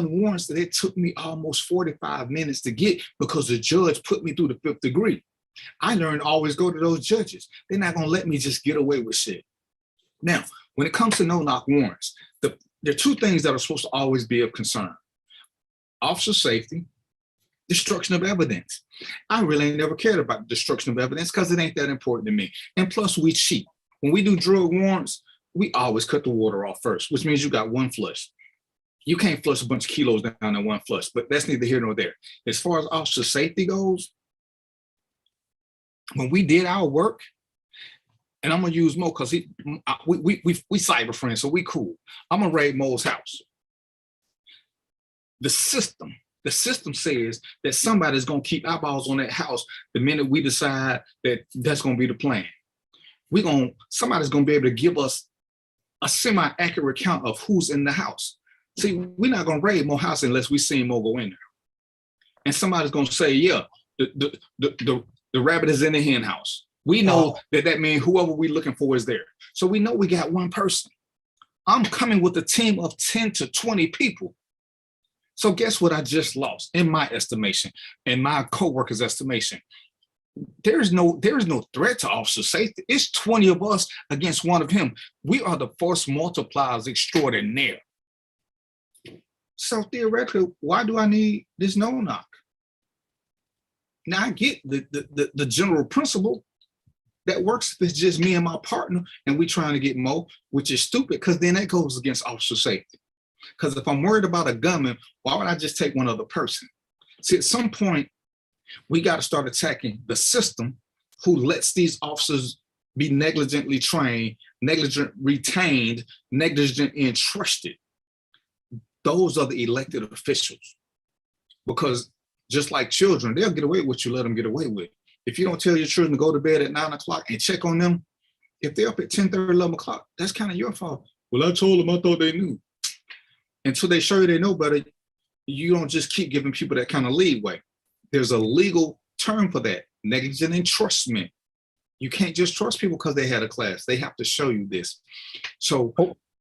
warrants that it took me almost 45 minutes to get because the judge put me through the 5th degree. I learned to always go to those judges. They're not going to let me just get away with shit. Now, when it comes to no-knock warrants, there are 2 things that are supposed to always be of concern. Officer safety, destruction of evidence. I really ain't never cared about destruction of evidence because it ain't that important to me. And plus, we cheat. When we do drug warrants, we always cut the water off first, which means you got one flush. You can't flush a bunch of kilos down in one flush, but that's neither here nor there. As far as officer safety goes, when we did our work, and I'm gonna use Mo because we cyber friends, so we cool. I'm gonna raid Mo's house. The system says that somebody's gonna keep eyeballs on that house the minute we decide that that's gonna be the plan. Somebody's gonna be able to give us a semi-accurate count of who's in the house. See, we're not gonna raid Mo's house unless we see Mo go in there. And somebody's gonna say, yeah, the rabbit is in the hen house. We know that means whoever we're looking for is there. So we know we got one person. I'm coming with a team of 10 to 20 people. So guess what I just lost in my estimation, in my coworker's estimation? There's no threat to officer safety. It's 20 of us against one of him. We are the force multipliers extraordinaire. So theoretically, why do I need this no-knock? Now I get the general principle that works if it's just me and my partner and we trying to get Mo, which is stupid because then that goes against officer safety. Because if I'm worried about a gunman, why would I just take one other person? See, at some point, we got to start attacking the system who lets these officers be negligently trained, negligent retained, negligent entrusted. Those are the elected officials. Because just like children, they'll get away with what you let them get away with. If you don't tell your children to go to bed at 9 o'clock and check on them, if they're up at 10:30, 11 o'clock, that's kind of your fault. Well, I told them I thought they knew. Until they show you they know better, you don't just keep giving people that kind of leeway. There's a legal term for that, negligent entrustment. You can't just trust people because they had a class. They have to show you this. So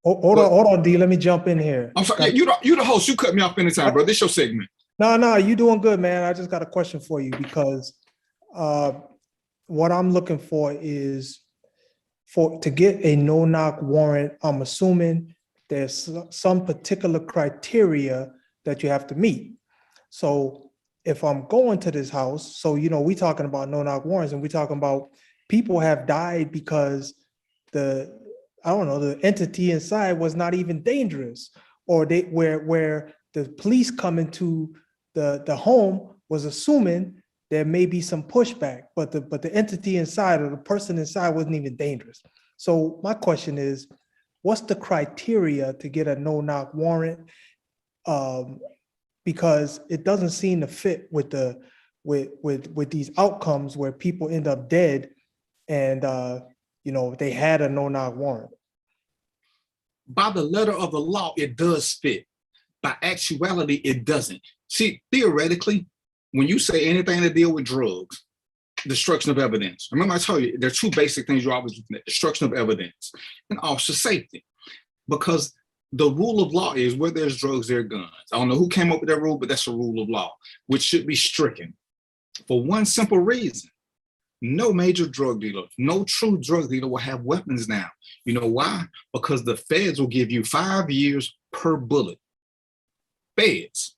hold on, D. Let me jump in here. I'm sorry, you the host. You cut me off anytime, bro. This your segment. No, you doing good, man. I just got a question for you because what I'm looking for is to get a no-knock warrant. I'm assuming there's some particular criteria that you have to meet. So if I'm going to this house, so, we talking about no-knock warrants and we talking about people have died because the entity inside was not even dangerous, or where the police coming to the home was assuming there may be some pushback, but the entity inside or the person inside wasn't even dangerous. So my question is, what's the criteria to get a no-knock warrant? Because it doesn't seem to fit with these outcomes where people end up dead and they had a no-knock warrant. By the letter of the law, it does fit. By actuality, it doesn't. See, theoretically, when you say anything to deal with drugs, destruction of evidence. Remember I told you, there are 2 basic things you're always looking at: destruction of evidence and officer safety. Because the rule of law is where there's drugs, there are guns. I don't know who came up with that rule, but that's a rule of law, which should be stricken for one simple reason. No major drug dealer, no true drug dealer will have weapons now. You know why? Because the feds will give you 5 years per bullet. Feds.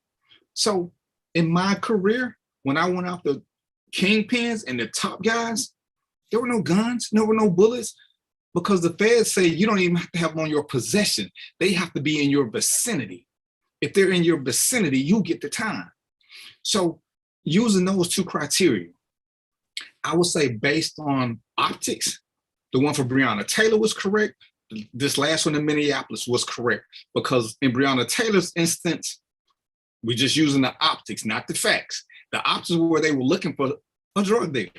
So in my career, when I went after kingpins and the top guys, there were no guns, there were no bullets, because the feds say you don't even have to have them on your possession. They have to be in your vicinity. If they're in your vicinity, you get the time. So using those 2 criteria, I would say based on optics, the one for Breonna Taylor was correct. This last one in Minneapolis was correct, because in Breonna Taylor's instance, we're just using the optics, not the facts. The optics were they were looking for a drug dealer.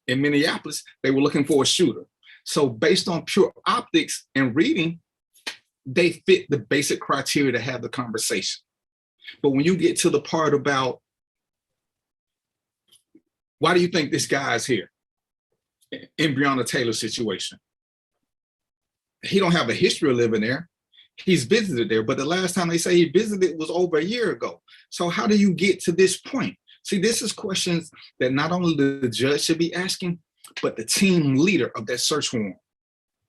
In Minneapolis, they were looking for a shooter. So based on pure optics and reading, they fit the basic criteria to have the conversation. But when you get to the part about, why do you think this guy's here in Breonna Taylor's situation? He don't have a history of living there. He's visited there, but the last time they say he visited was over a year ago. So how do you get to this point? See, this is questions that not only the judge should be asking, but the team leader of that search warrant.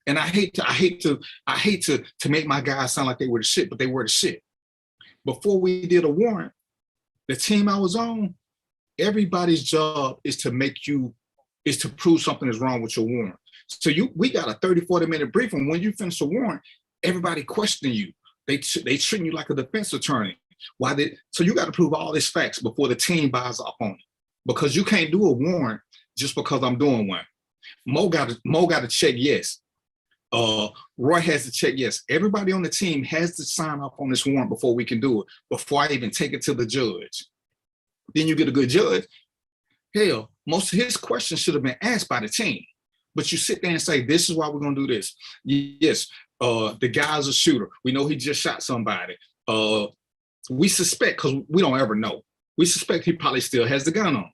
And I hate to make my guys sound like they were the shit, but they were the shit. Before we did a warrant, the team I was on, everybody's job is to prove something is wrong with your warrant. So we got a 30, 40-minute briefing. When you finish a warrant, everybody questioning you. They treating you like a defense attorney. So you got to prove all these facts before the team buys up on it. Because you can't do a warrant just because I'm doing one. Mo got to check yes. Roy has to check yes. Everybody on the team has to sign off on this warrant before we can do it, before I even take it to the judge. Then you get a good judge. Hell, most of his questions should have been asked by the team. But you sit there and say, this is why we're going to do this. Yes, the guy's a shooter. We know he just shot somebody. We suspect, because we don't ever know. We suspect he probably still has the gun on.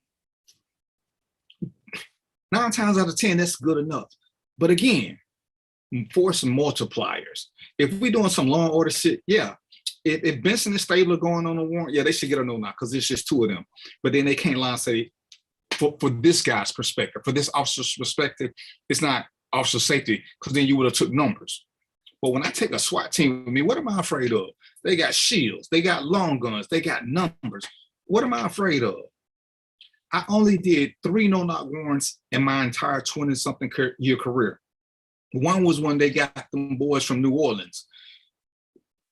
9 times out of 10, that's good enough. But again, force multipliers. If we're doing some law and order shit, yeah. If Benson and Stabler going on a warrant, yeah, they should get a no knock because it's just 2 of them. But then they can't lie and say, for this guy's perspective, for this officer's perspective, it's not officer safety, because then you would have took numbers. But when I take a SWAT team with me, what am I afraid of? They got shields, they got long guns, they got numbers. What am I afraid of? I only did 3 no knock warrants in my entire 20-something year career. One was when they got them boys from New Orleans.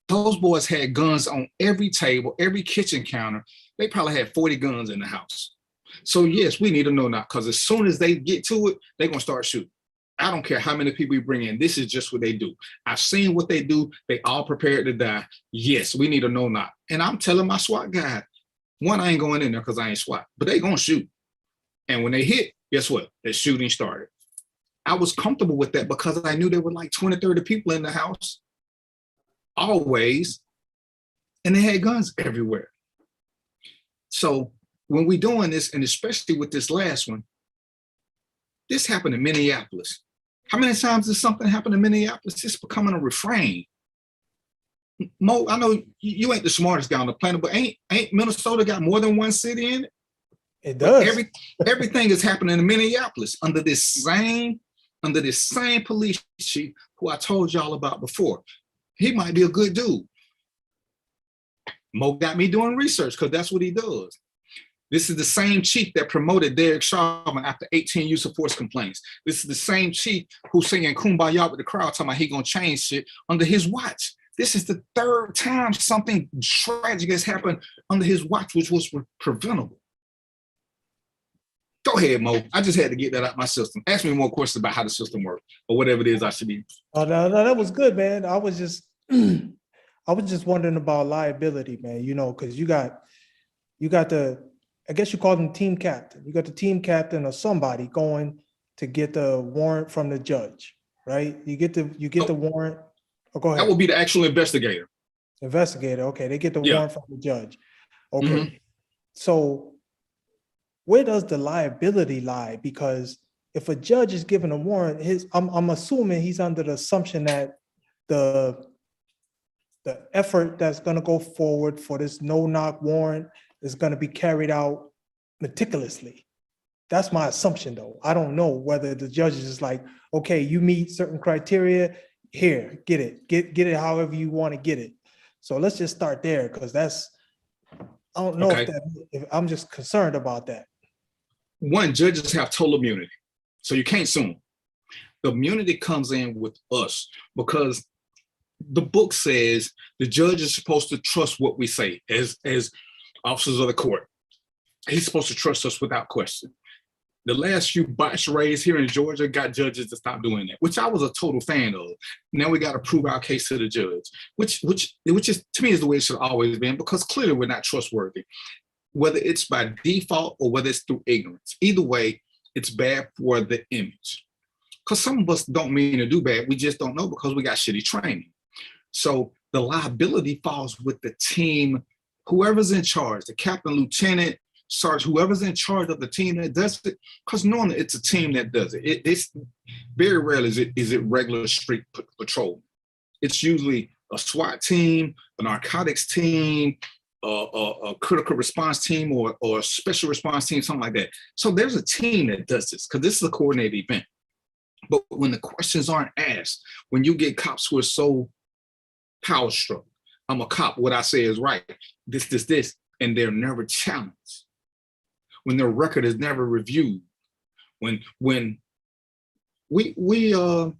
Those boys had guns on every table, every kitchen counter. They probably had 40 guns in the house. So yes, we need a no knock, because as soon as they get to it, they're gonna start shooting. I don't care how many people we bring in. This is just what they do. I've seen what they do. They all prepared to die. Yes, we need a no knock. And I'm telling my SWAT guy, one, I ain't going in there because I ain't SWAT, but they gonna shoot. And when they hit, guess what? The shooting started. I was comfortable with that because I knew there were like 20, 30 people in the house, always, and they had guns everywhere. So when we doing this, and especially with this last one, this happened in Minneapolis. How many times does something happen in Minneapolis? It's becoming a refrain. Mo, I know you ain't the smartest guy on the planet, but ain't Minnesota got more than one city in it? It does. Everything is happening in Minneapolis under this same police chief who I told y'all about before. He might be a good dude. Mo got me doing research because that's what he does. This is the same chief that promoted Derek Chauvin after 18 use of force complaints. This is the same chief who's singing Kumbaya with the crowd, talking about he gonna change shit under his watch. This is the 3rd time something tragic has happened under his watch, which was preventable. Go ahead, Mo. I just had to get that out of my system. Ask me more questions about how the system works or whatever it is I should be. Oh, no, that was good, man. I was just wondering about liability, man, because you got the, I guess you call them team captain. You got the team captain or somebody going to get the warrant from the judge, right? You get the warrant. Oh, go ahead. That would be the actual investigator. Investigator. Okay, they get the warrant from the judge. Okay, So where does the liability lie? Because if a judge is given a warrant, I'm assuming he's under the assumption that the effort that's going to go forward for this no knock warrant is going to be carried out meticulously. That's my assumption, though. I don't know whether the judge is just like, okay, you meet certain criteria, here, get it however you want to get it. So let's just start there, because I don't know if I'm just concerned about that. One, judges have total immunity, so you can't sue them. The immunity comes in with us because the book says the judge is supposed to trust what we say as officers of the court. He's supposed to trust us without question. The last few botch raids here in Georgia got judges to stop doing that, which I was a total fan of. Now we got to prove our case to the judge, which is, to me, is the way it should always been, because clearly we're not trustworthy, whether it's by default or whether it's through ignorance. Either way, it's bad for the image. Because some of us don't mean to do bad. We just don't know because we got shitty training. So the liability falls with the team, whoever's in charge, the captain, lieutenant, sergeant, whoever's in charge of the team that does it, because normally it's a team that does it. It's very rarely is it regular street patrol. It's usually a SWAT team, a narcotics team, a critical response team, or a special response team, something like that. So there's a team that does this because this is a coordinated event. But when the questions aren't asked, when you get cops who are so power struck, I'm a cop, what I say is right, this, and they're never challenged, when their record is never reviewed, when we had a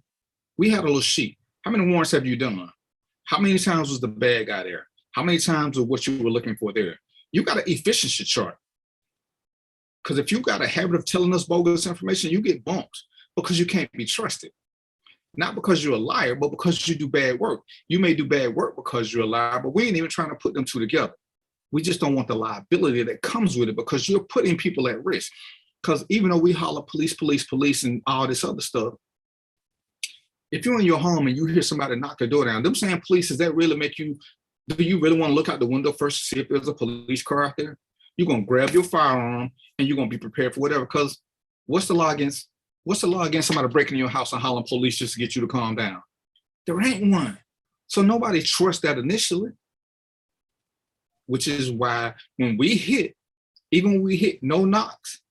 little sheet. How many warrants have you done? How many times was the bad guy there? How many times was what you were looking for there? You got an efficiency chart. Because if you got a habit of telling us bogus information, you get bumped because you can't be trusted. Not because you're a liar, but because you do bad work. You may do bad work because you're a liar, but we ain't even trying to put them two together. We just don't want the liability that comes with it because you're putting people at risk. Because even though we holler police, police, police, and all this other stuff, if you're in your home and you hear somebody knock the door down, them saying police, does that really make you, do you really want to look out the window first to see if there's a police car out there? You're going to grab your firearm and you're going to be prepared for whatever. Because what's the law against somebody breaking in your house and hollering police just to get you to calm down? There ain't one. So nobody trusts that initially, which is why when we hit, even when we hit no knocks,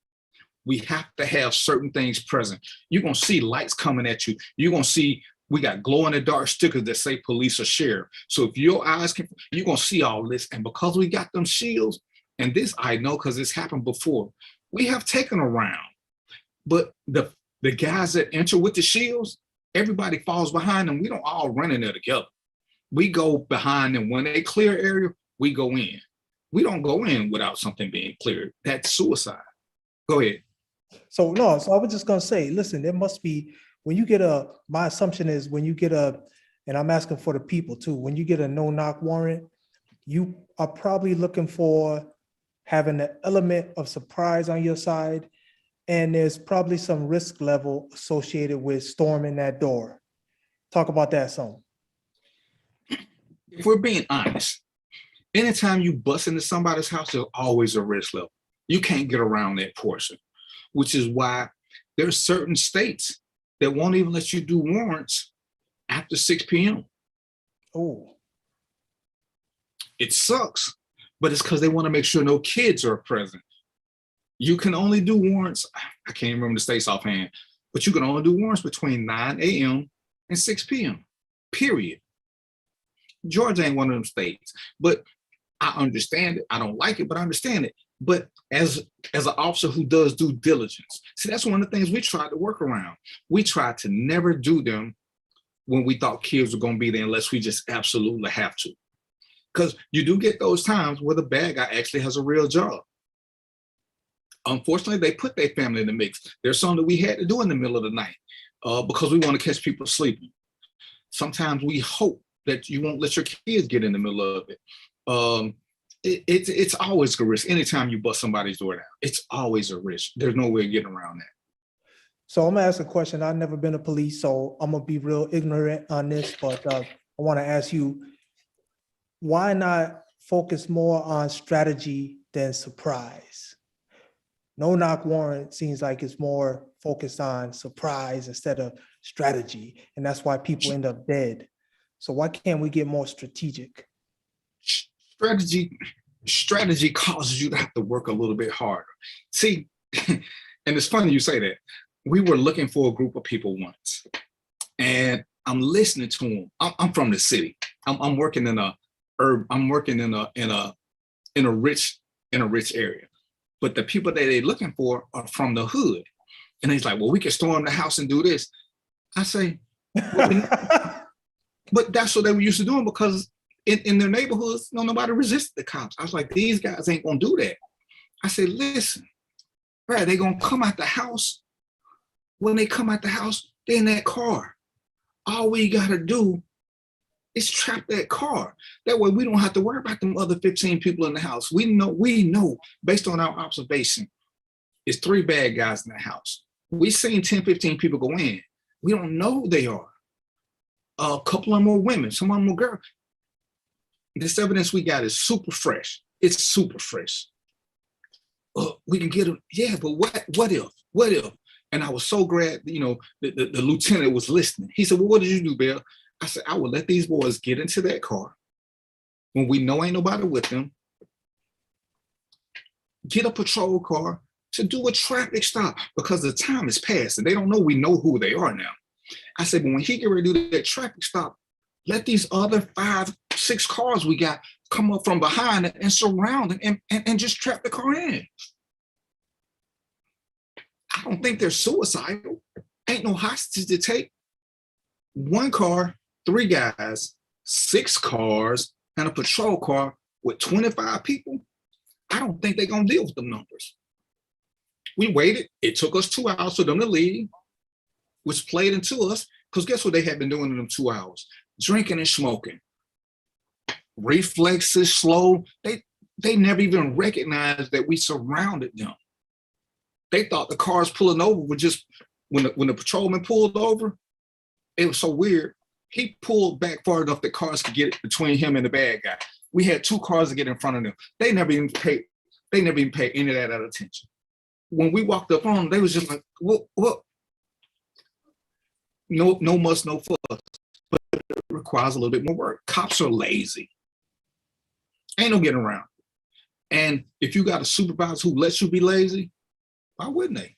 we have to have certain things present. You're going to see lights coming at you. You're going to see, we got glow in the dark stickers that say police or sheriff. So if your eyes can, you're going to see all this. And because we got them shields, and this I know because it's happened before, we have taken around. But the guys that enter with the shields, everybody falls behind them. We don't all run in there together. We go behind them. When they clear area, we go in. We don't go in without something being cleared. That's suicide. Go ahead. So I was just gonna say, listen, there must be, when you get my assumption is when you get and I'm asking for the people too, when you get a no knock warrant, you are probably looking for having an element of surprise on your side. And there's probably some risk level associated with storming that door. Talk about that some. If we're being honest, anytime you bust into somebody's house, there's always a risk level. You can't get around that portion, which is why there's certain states that won't even let you do warrants after 6 p.m. Oh. It sucks, but it's because they want to make sure no kids are present. You can only do warrants, I can't remember the states offhand, but you can only do warrants between 9 a.m. and 6 p.m., period. Georgia ain't one of them states, but I understand it. I don't like it, but I understand it. But as an officer who does due diligence, see, that's one of the things we tried to work around. We tried to never do them when we thought kids were going to be there unless we just absolutely have to. Because you do get those times where the bad guy actually has a real job. Unfortunately, they put their family in the mix. There's something that we had to do in the middle of the night because we want to catch people sleeping. Sometimes we hope that you won't let your kids get in the middle of it. It's always a risk. Anytime you bust somebody's door down, it's always a risk. There's no way of getting around that. So I'm gonna ask a question. I've never been a police, so I'm gonna be real ignorant on this, but I want to ask you, why not focus more on strategy than surprise? No knock warrant seems like it's more focused on surprise instead of strategy, and that's why people end up dead. So why can't we get more strategic? Strategy causes you to have to work a little bit harder. See, and it's funny you say that. We were looking for a group of people once, and I'm listening to them. I'm from the city. I'm working in a rich area, but the people that they're looking for are from the hood. And he's like, well, we can storm the house and do this. I say, well, but that's what they were used to doing because in their neighborhoods, nobody resisted the cops. I was like, these guys ain't gonna do that. I said, listen, right, they gonna come out the house. When they come out the house, they're in that car. All we gotta do is trap that car. That way we don't have to worry about them other 15 people in the house. We know based on our observation, it's 3 bad guys in the house. We've seen 10, 15 people go in. We don't know who they are. A couple of them are women, some of them are girls. This evidence we got is super fresh. It's super fresh. We can get them. Yeah, but what if? And I was so glad, the lieutenant was listening. He said, well, what did you do, Bill? I said, I would let these boys get into that car when we know ain't nobody with them, get a patrol car to do a traffic stop because the time is past and they don't know we know who they are now. I said, but when he get ready to do that traffic stop, let these other 5, 6 cars we got come up from behind and surround and just trap the car in. I don't think they're suicidal. Ain't no hostage to take. 1 car, 3 guys, 6 cars, and a patrol car with 25 people. I don't think they're gonna deal with them numbers. We waited. It took us 2 hours for them to leave, which played into us, because guess what they had been doing in them 2 hours? Drinking and smoking. Reflexes slow. They never even recognized that we surrounded them. They thought the cars pulling over were just, when the patrolman pulled over, it was so weird. He pulled back far enough that cars could get between him and the bad guy. We had 2 cars to get in front of them. They never even paid any of that attention. When we walked up on them, they was just like, what? No muss, no fuss. But it requires a little bit more work. Cops are lazy. Ain't no getting around. And if you got a supervisor who lets you be lazy, why wouldn't they?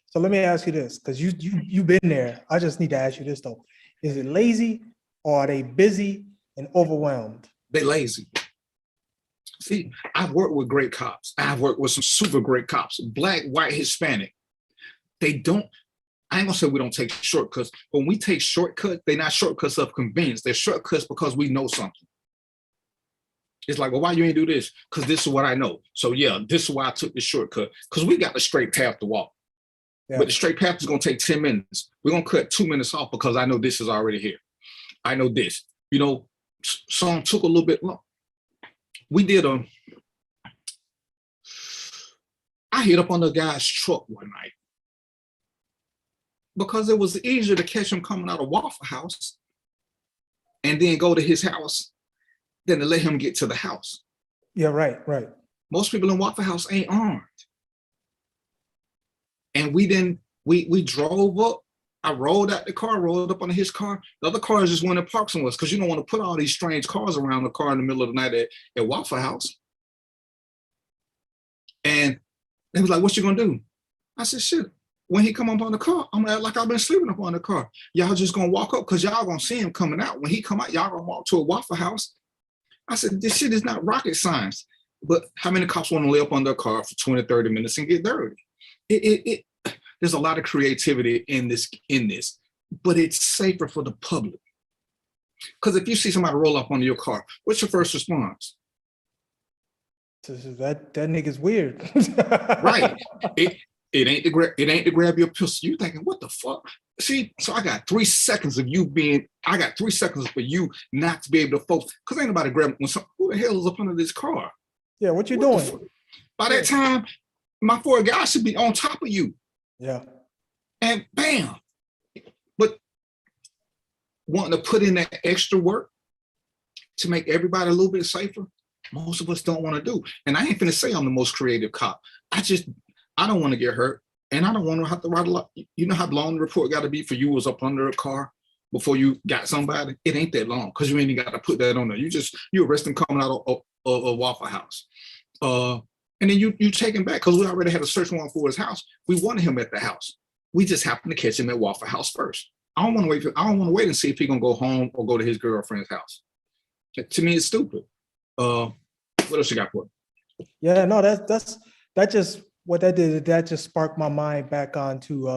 So let me ask you this, because you've been there. I just need to ask you this though. Is it lazy or are they busy and overwhelmed? They lazy. See, I've worked with great cops. I've worked with some super great cops, Black, white, Hispanic. They don't, I ain't gonna say we don't take shortcuts, but when we take shortcuts, they're not shortcuts of convenience. They're shortcuts because we know something. It's like, well, why you ain't do this? Because this is what I know. So yeah, this is why I took the shortcut, because we got the straight path to walk. Yeah. But the straight path is gonna take 10 minutes. We're gonna cut 2 minutes off because I know this is already here. I know this. You know, some took a little bit long. We did I hit up on the guy's truck one night because it was easier to catch him coming out of Waffle House and then go to his house than to let him get to the house. Yeah, right. Most people in Waffle House ain't armed. And we drove up. I rolled out the car, rolled up under his car. The other cars just went and parked somewhere because you don't want to put all these strange cars around the car in the middle of the night at Waffle House. And they was like, what you gonna do? I said, shit, when he come up on the car, I'm gonna act like I've been sleeping up on the car. Y'all just gonna walk up because y'all gonna see him coming out. When he come out, y'all gonna walk to a Waffle House. I said, this shit is not rocket science. But how many cops want to lay up on their car for 20, 30 minutes and get dirty? There's a lot of creativity in this, but it's safer for the public. Because if you see somebody roll up onto your car, what's your first response? That nigga's weird. Right. It ain't to grab your pistol. You thinking, what the fuck? See, so I got 3 seconds of you being, I got 3 seconds for you not to be able to focus. Because ain't nobody grabbing, who the hell is up under this car? Yeah, what you doing? By that time, my 4 guys should be on top of you. Yeah. And bam. But wanting to put in that extra work to make everybody a little bit safer, most of us don't want to do. And I ain't finna say I'm the most creative cop. I don't want to get hurt. And I don't want to have to write a lot. You know how long the report got to be for you was up under a car before you got somebody? It ain't that long because you ain't even got to put that on there. You arrest them coming out of a Waffle House. And then you take him back because we already had a search warrant for his house. We wanted him at the house. We just happened to catch him at Waffle House first. I don't want to wait and see if he gonna go home or go to his girlfriend's house. To me, it's stupid. What else you got for it? Yeah, no, that just what that did. That just sparked my mind back onto.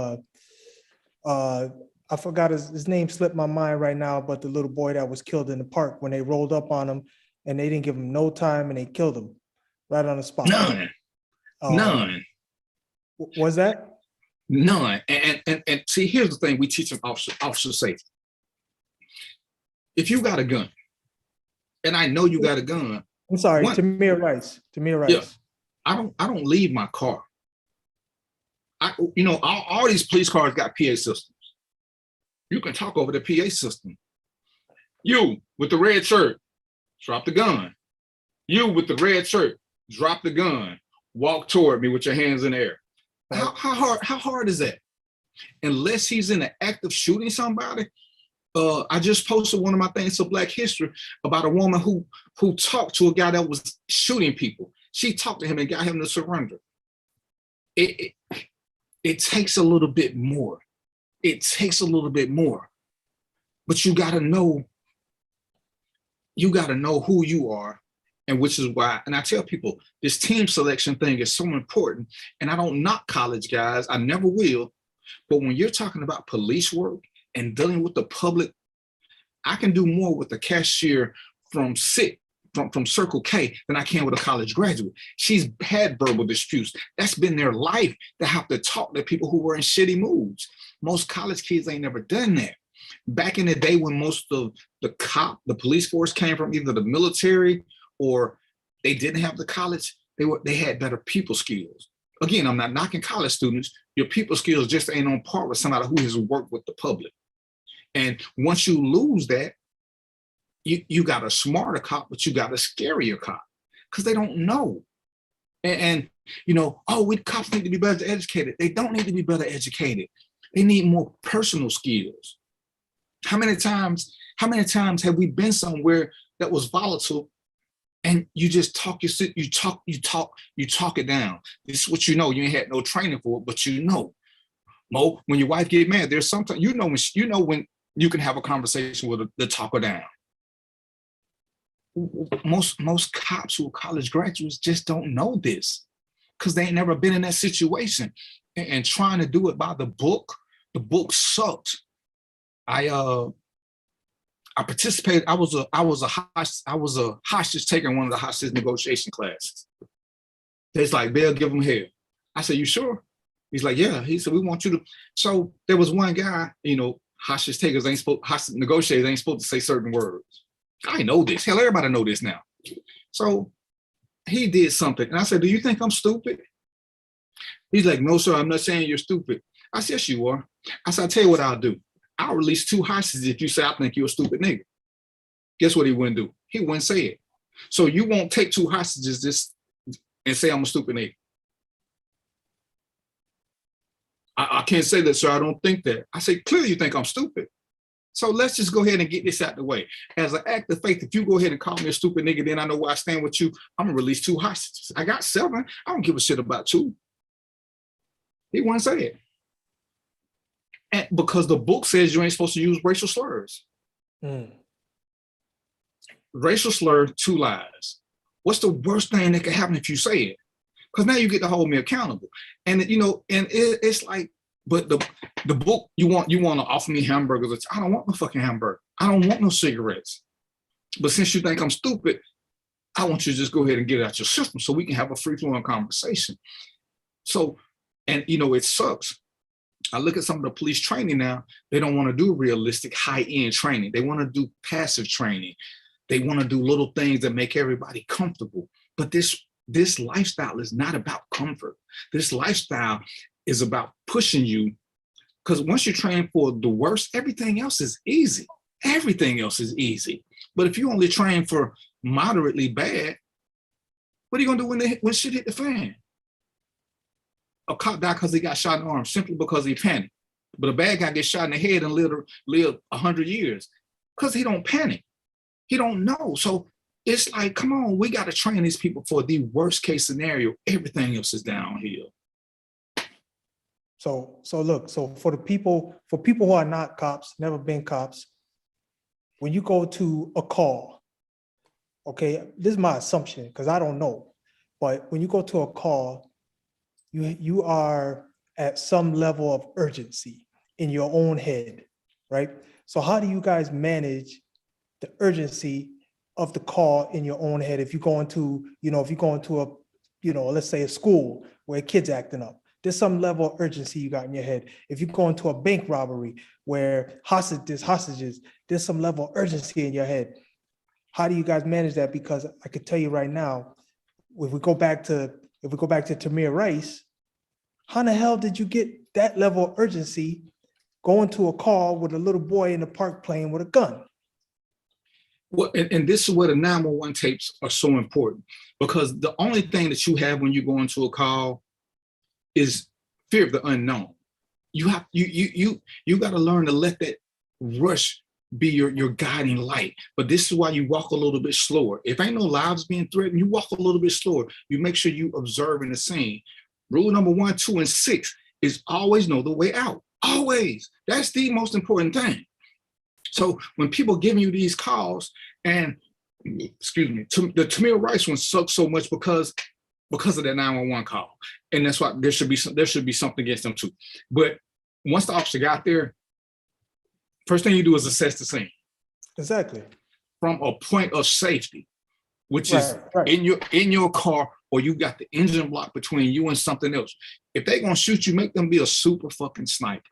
I forgot his name slipped my mind right now, but the little boy that was killed in the park when they rolled up on him and they didn't give him no time and they killed him right on the spot. None. Was that? None. And see, here's the thing we teach them officer safety. If you got a gun, and I know you got a gun. I'm sorry, Tamir Rice. Yeah, I don't leave my car. All these police cars got PA systems. You can talk over the PA system. You with the red shirt, drop the gun. You with the red shirt, drop the gun. Walk toward me with your hands in the air. How hard is that? Unless he's in the act of shooting somebody, I just posted one of my things of Black History about a woman who talked to a guy that was shooting people. She talked to him and got him to surrender. It takes a little bit more. It takes a little bit more. But you gotta know who you are, and which is why, and I tell people, this team selection thing is so important. And I don't knock college guys, I never will. But when you're talking about police work and dealing with the public, I can do more with the cashier from Circle K than I can with a college graduate. She's had verbal disputes. That's been their life. They have to talk to people who were in shitty moods. Most college kids ain't never done that. Back in the day when most of the police force came from either the military or they didn't have the college, they had better people skills. Again, I'm not knocking college students. Your people skills just ain't on par with somebody who has worked with the public. And once you lose that, you got a smarter cop, but you got a scarier cop because they don't know. And we cops need to be better educated. They don't need to be better educated. They need more personal skills. How many times have we been somewhere that was volatile and you just talk it down? This is what you know. You ain't had no training for it, but you know. Mo, when your wife get mad, there's sometimes when you can have a conversation with her to talk her down. Most cops who are college graduates just don't know this because they ain't never been in that situation. And trying to do it by the book sucked. I participated. I was a hostage taker in one of the hostage negotiation classes. It's like, they'll give them hell. I said, you sure? He's like, yeah. He said, we want you to. So there was one guy, hostage negotiators ain't supposed to say certain words. I know this. Hell, everybody know this now. So he did something. And I said, do you think I'm stupid? He's like, no, sir, I'm not saying you're stupid. I said, yes, you are. I said, I'll tell you what I'll do. I'll release 2 hostages if you say I think you're a stupid nigga. Guess what he wouldn't do? He wouldn't say it. So you won't take 2 hostages and say I'm a stupid nigga. I can't say that, sir. I don't think that. I say, clearly you think I'm stupid. So let's just go ahead and get this out the way. As an act of faith, if you go ahead and call me a stupid nigga, then I know where I stand with you. I'm gonna release 2 hostages. I got 7. I don't give a shit about 2. He wouldn't say it. And because the book says you ain't supposed to use racial slurs. Racial slur, 2 lies. What's the worst thing that could happen if you say it? Because now you get to hold me accountable. And it's like, but the book, you want to offer me hamburgers. I don't want no fucking hamburger. I don't want no cigarettes. But since you think I'm stupid, I want you to just go ahead and get it out your system so we can have a free-flowing conversation. So, and it sucks. I look at some of the police training now, they don't want to do realistic high-end training. They want to do passive training. They want to do little things that make everybody comfortable. But this lifestyle is not about comfort. This lifestyle is about pushing you, because once you train for the worst, everything else is easy. Everything else is easy. But if you only train for moderately bad, what are you gonna do when shit hit the fan? A cop died because he got shot in the arm simply because he panicked. But a bad guy gets shot in the head and live 100 years because he don't panic. He don't know. So it's like, come on, we got to train these people for the worst case scenario. Everything else is downhill. So look, for people who are not cops, never been cops, when you go to a call, okay, this is my assumption because I don't know, but when you go to a call, you are at some level of urgency in your own head, right? So how do you guys manage the urgency of the call in your own head? If you go into, let's say a school where a kid's acting up, there's some level of urgency you got in your head. If you go into a bank robbery where hostages, there's some level of urgency in your head. How do you guys manage that? Because I could tell you right now, if we go back to Tamir Rice, how the hell did you get that level of urgency going to a call with a little boy in the park playing with a gun? Well, and this is where the 911 tapes are so important, because the only thing that you have when you go into a call is fear of the unknown. You got to learn to let that rush be your guiding light. But this is why you walk a little bit slower. If ain't no lives being threatened, you walk a little bit slower. You make sure you observing the scene. Rule number 1, 2, and 6 is always know the way out. Always. That's the most important thing. So when people giving you these calls, and excuse me, the Tamir Rice one sucks so much because of that 911 call, and that's why there should be something against them too. But once the officer got there, first thing you do is assess the scene. Exactly. From a point of safety, which is in your car, or you got the engine block between you and something else. If they're gonna shoot you, make them be a super fucking sniper.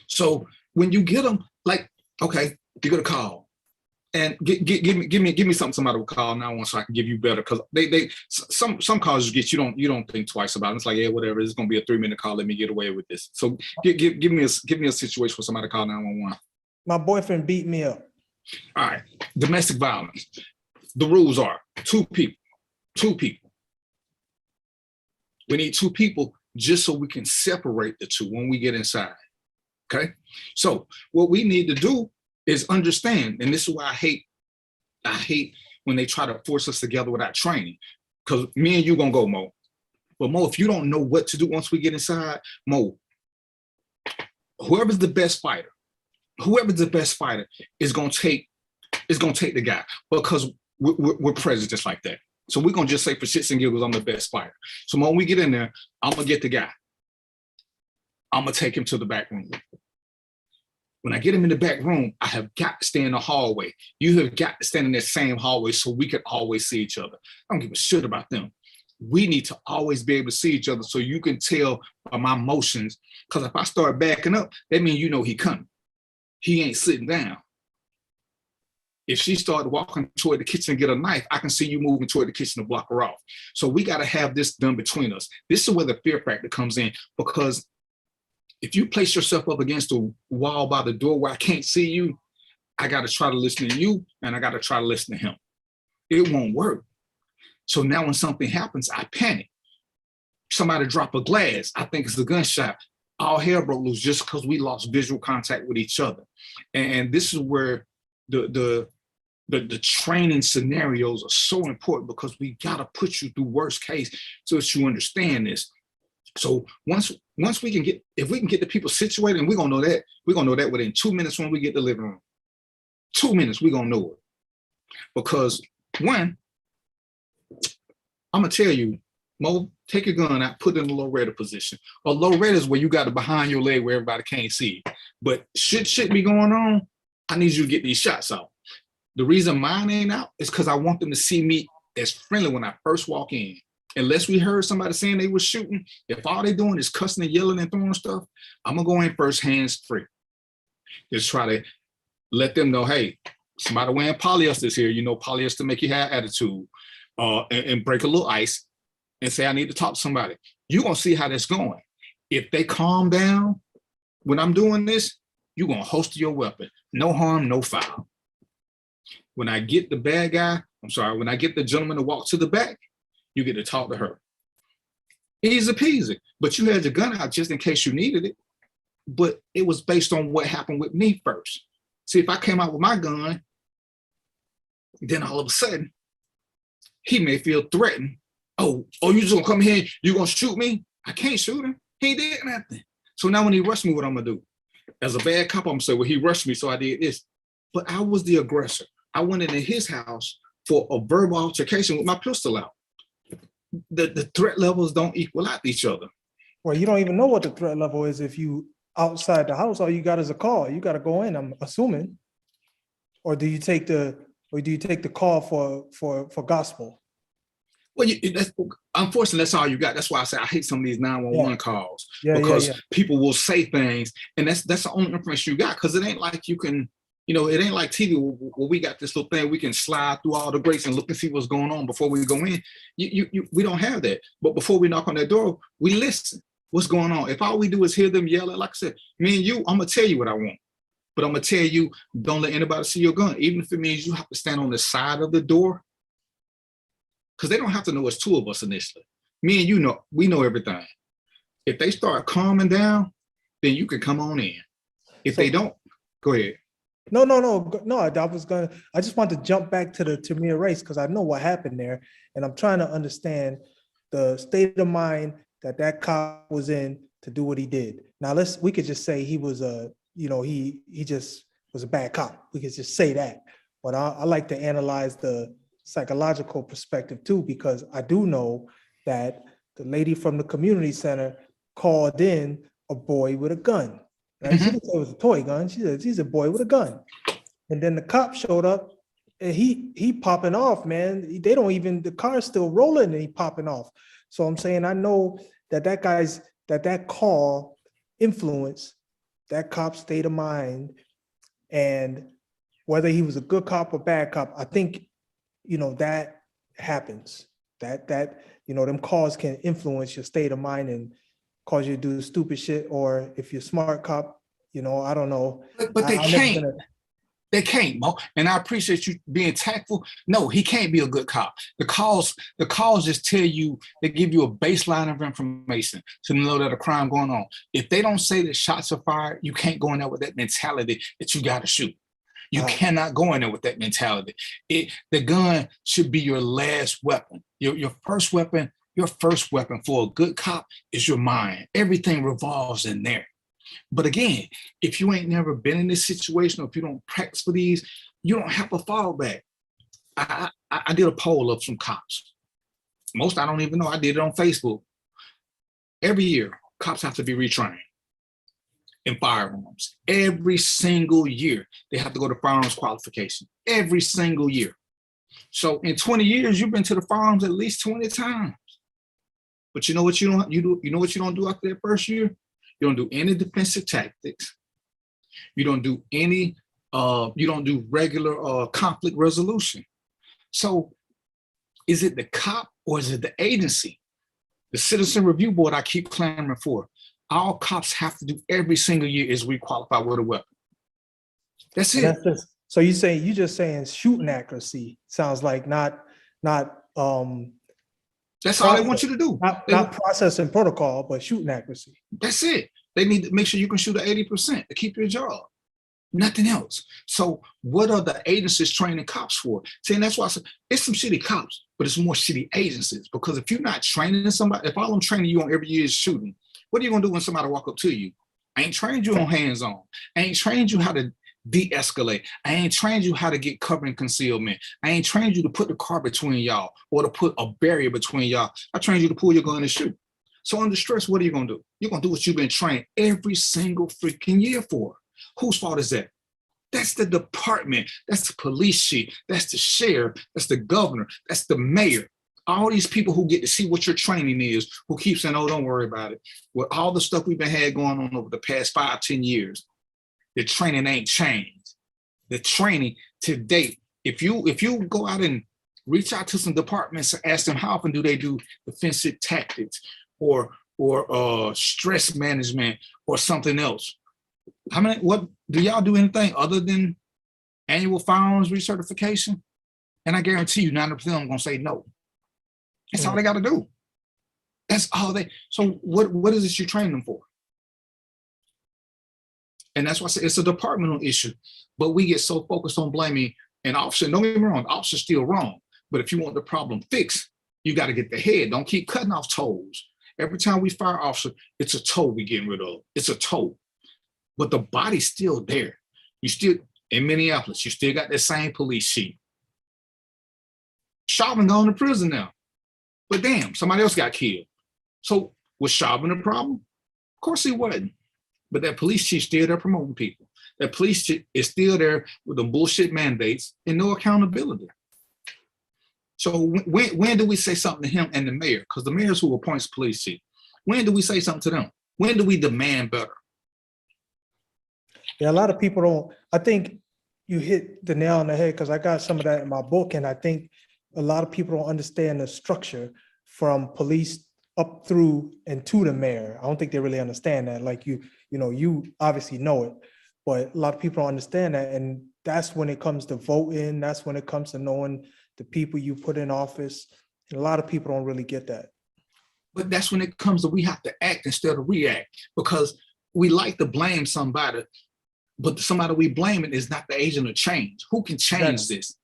So when you get them, like, okay, you get a call, and give me something somebody will call 911 so I can give you better, because some calls you get, you don't think twice about it. It's like, yeah, whatever, it's gonna be a 3-minute call, let me get away with this. So give me a situation where somebody call 911. My boyfriend beat me up. All right, domestic violence. The rules are 2 people. 2 people. We need 2 people just so we can separate the 2 when we get inside. Okay, so what we need to do is understand, and this is why I hate when they try to force us together without training, because me and you gonna go, Mo. But Mo, if you don't know what to do once we get inside, Mo, whoever's the best fighter is gonna take the guy, because we're presidents like that. So we're gonna just say, for shits and giggles, I'm the best fighter. So when we get in there, I'm gonna get the guy. I'm gonna take him to the back room. When I get him in the back room, I have got to stay in the hallway. You have got to stand in that same hallway so we can always see each other. I don't give a shit about them. We need to always be able to see each other so you can tell by my motions. Because if I start backing up, that means you know he coming. He ain't sitting down. If she started walking toward the kitchen and get a knife, I can see you moving toward the kitchen to block her off. So we got to have this done between us. This is where the fear factor comes in, because if you place yourself up against a wall by the door where I can't see you, I got to try to listen to you, and I got to try to listen to him. It won't work. So now when something happens, I panic. Somebody drop a glass, I think it's a gunshot. All hell broke loose just because we lost visual contact with each other. And this is where the training scenarios are so important, because we got to put you through worst case so that you understand this. So once we can get, if we can get the people situated, and we're gonna know that within 2 minutes when we get the living room. 2 minutes, we're gonna know it. Because one, I'm gonna tell you, Mo, take your gun out, put it in a low raider position. A low raider is where you got it behind your leg where everybody can't see. But shit be going on, I need you to get these shots out. The reason mine ain't out is because I want them to see me as friendly when I first walk in. Unless we heard somebody saying they were shooting, if all they doing is cussing and yelling and throwing stuff, I'm gonna go in first, hands free. Just try to let them know, hey, somebody wearing polyester is here. You know, polyester make you have attitude, and break a little ice and say, I need to talk to somebody. You're gonna see how that's going. If they calm down when I'm doing this, you're gonna holster your weapon. No harm, no foul. When I get the bad guy, when I get the gentleman to walk to the back, you get to talk to her. Easy peasy. But you had your gun out just in case you needed it. But it was based on what happened with me first. See, if I came out with my gun, then all of a sudden, he may feel threatened. Oh, you just gonna come here, you gonna shoot me? I can't shoot him. He did nothing. So now when he rushed me, what I'm gonna do? As a bad cop, I'm gonna say, well, he rushed me, so I did this. But I was the aggressor. I went into his house for a verbal altercation with my pistol out. The threat levels don't equal out each other. Well, you don't even know what the threat level is if you outside the house. All you got is a call. You got to go in, I'm assuming. Or do you take the call for gospel? Well, unfortunately, that's all you got. That's why I say I hate some of these 911 calls, because people will say things, and that's the only information you got, because it ain't like you can, it ain't like TV where we got this little thing we can slide through all the grates and look and see what's going on before we go in. We don't have that. But before we knock on that door, we listen. What's going on? If all we do is hear them yelling, like I said, me and you, I'm gonna tell you what I want. But I'm gonna tell you, don't let anybody see your gun, even if it means you have to stand on the side of the door. Because they don't have to know it's 2 of us initially. Me and you we know everything. If they start calming down, then you can come on in. If they don't, go ahead. No. I just want to jump back to the Tamir race because I know what happened there, and I'm trying to understand the state of mind that that cop was in to do what he did. Now we could just say he was he just was a bad cop. We could just say that, but I like to analyze the psychological perspective too, because I do know that the lady from the community center called in a boy with a gun. Right? She didn't say it was a toy gun. She said he's a boy with a gun. And then the cop showed up and he popping off, man. They don't even, the car's still rolling and he popping off. So I'm saying, I know that call influenced that cop's state of mind, and whether he was a good cop or bad cop, I think, that happens. That them calls can influence your state of mind and cause you to do stupid shit, or if you're a smart cop, I don't know. But they can't. They can't, Mo. And I appreciate you being tactful. No, he can't be a good cop. The calls just tell you, they give you a baseline of information to know that a crime going on. If they don't say that shots are fired, you can't go in there with that mentality that you got to shoot. You cannot go in there with that mentality. The gun should be your last weapon. Your first weapon for a good cop is your mind. Everything revolves in there. But again, if you ain't never been in this situation, or if you don't practice for these, you don't have a fallback. I did a poll of some cops. Most I don't even know. I did it on Facebook. Every year, cops have to be retrained in firearms. Every single year, they have to go to firearms qualification. Every single year. So in 20 years, you've been to the firearms at least 20 times. But you know what you don't do? You know what you don't do after that first year? You don't do any defensive tactics. You don't do any, you don't do regular conflict resolution. So is it the cop or is it the agency? The Citizen Review Board I keep clamoring for. All cops have to do every single year is requalify with a weapon. That's it. So you just saying shooting accuracy sounds like not that's all they want you to do. Not process and protocol, but shooting accuracy. That's it. They need to make sure you can shoot at 80% to keep your job. Nothing else. So what are the agencies training cops for? See, and that's why I said it's some shitty cops, but it's more shitty agencies. Because if you're not training somebody, if all I'm training you on every year is shooting, what are you gonna do when somebody walk up to you? I ain't trained you on hands-on. I ain't trained you how to de-escalate. I ain't trained you how to get cover and concealment. I ain't trained you to put the car between y'all or to put a barrier between y'all. I trained you to pull your gun and shoot. So under stress, what are you gonna do? You're gonna do what you've been trained every single freaking year for. Whose fault is that? That's the department. That's the police chief. That's the sheriff. That's the governor. That's the mayor. All these people who get to see what your training is, who keep saying, oh, don't worry about it. With all the stuff we've been had going on over the past 5-10 years, the training ain't changed. The training to date, if you go out and reach out to some departments and ask them how often do they do defensive tactics or stress management or something else. What do y'all do anything other than annual firearms recertification? And I guarantee you 90% of them gonna say no. That's all they gotta do. That's all so what is this you train them for? And that's why I say it's a departmental issue, but we get so focused on blaming an officer. Don't get me wrong, the officer's still wrong. But if you want the problem fixed, you got to get the head. Don't keep cutting off toes. Every time we fire an officer, it's a toe we getting rid of. It's a toe. But the body's still there. You still, in Minneapolis, you still got that same police chief. Chauvin gone to prison now. But damn, somebody else got killed. So was Chauvin a problem? Of course he wasn't. But that police chief still there promoting people. That police chief is still there with the bullshit mandates and no accountability. So when do we say something to him and the mayor? Because the mayor's who appoints police chief. When do we say something to them? When do we demand better? Yeah, a lot of people don't. I think you hit the nail on the head because I got some of that in my book, and I think a lot of people don't understand the structure from police up through and to the mayor. I don't think they really understand that. Like you obviously know it, but a lot of people don't understand that, and that's when it comes to voting. That's when it comes to knowing the people you put in office. And a lot of people don't really get that. But that's when it comes to we have to act instead of react, because we like to blame somebody But somebody we blaming is not the agent of change. Who can change this?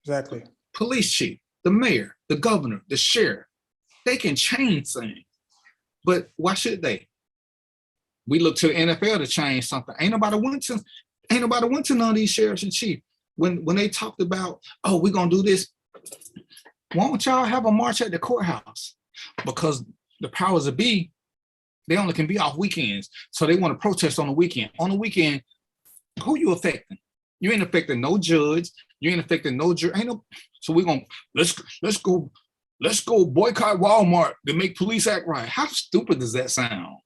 Exactly. Police chief, the mayor, the governor, the sheriff. They can change things. But why should they? We look to the NFL to change something. Ain't nobody went to none of these sheriffs and chiefs. When they talked about, oh, we're gonna do this, why don't y'all have a march at the courthouse? Because the powers that be, they only can be off weekends. So they want to protest on the weekend. On the weekend, who you affecting? You ain't affecting no judge. You ain't affecting no jury. Ain't no. So we're gonna let's go boycott Walmart to make police act right. How stupid does that sound?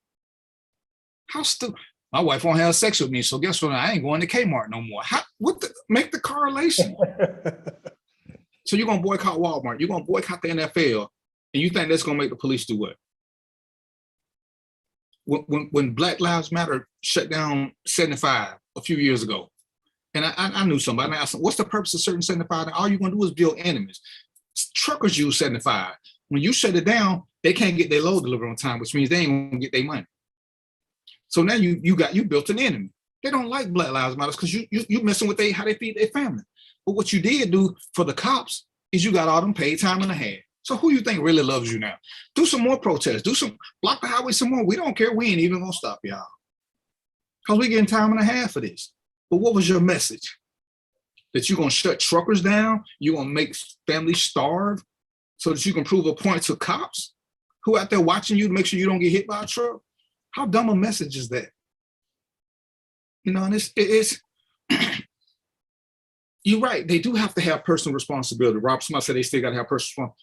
How stupid. My wife won't have sex with me, so guess what? I ain't going to Kmart no more. Make the correlation. So you're gonna boycott Walmart, you're gonna boycott the NFL, and you think that's gonna make the police do what? When Black Lives Matter shut down 75 a few years ago, and I knew somebody, and I asked them, what's the purpose of certain 75? And all you're gonna do is build enemies. Truckers use 75. When you shut it down, they can't get their load delivered on time, which means they ain't gonna get their money. So now you built an enemy. They don't like Black Lives Matter because you messing with how they feed their family. But what you did do for the cops is you got all them paid time and a half. So who you think really loves you now? Do some more protests. Block the highway some more. We don't care. We ain't even gonna stop y'all. Because we getting time and a half for this. But what was your message? That you're gonna shut truckers down? You're gonna make families starve so that you can prove a point to cops who out there watching you to make sure you don't get hit by a truck? How dumb a message is that? You know, and it's you're right. They do have to have personal responsibility. Rob, somebody said they still got to have personal responsibility.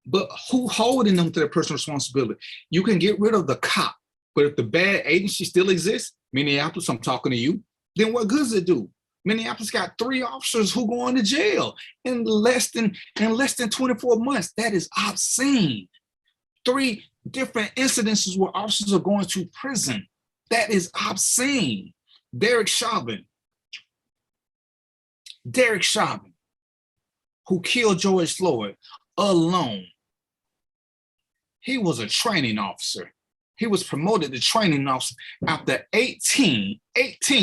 But who holding them to their personal responsibility? You can get rid of the cop, but if the bad agency still exists, Minneapolis, I'm talking to you, then what good does it do? Minneapolis got 3 officers who going to jail in less than 24 months. That is obscene. 3 different incidences where officers are going to prison. That is obscene. Derek Chauvin, who killed George Floyd alone. He was a training officer. He was promoted to training officer after 18,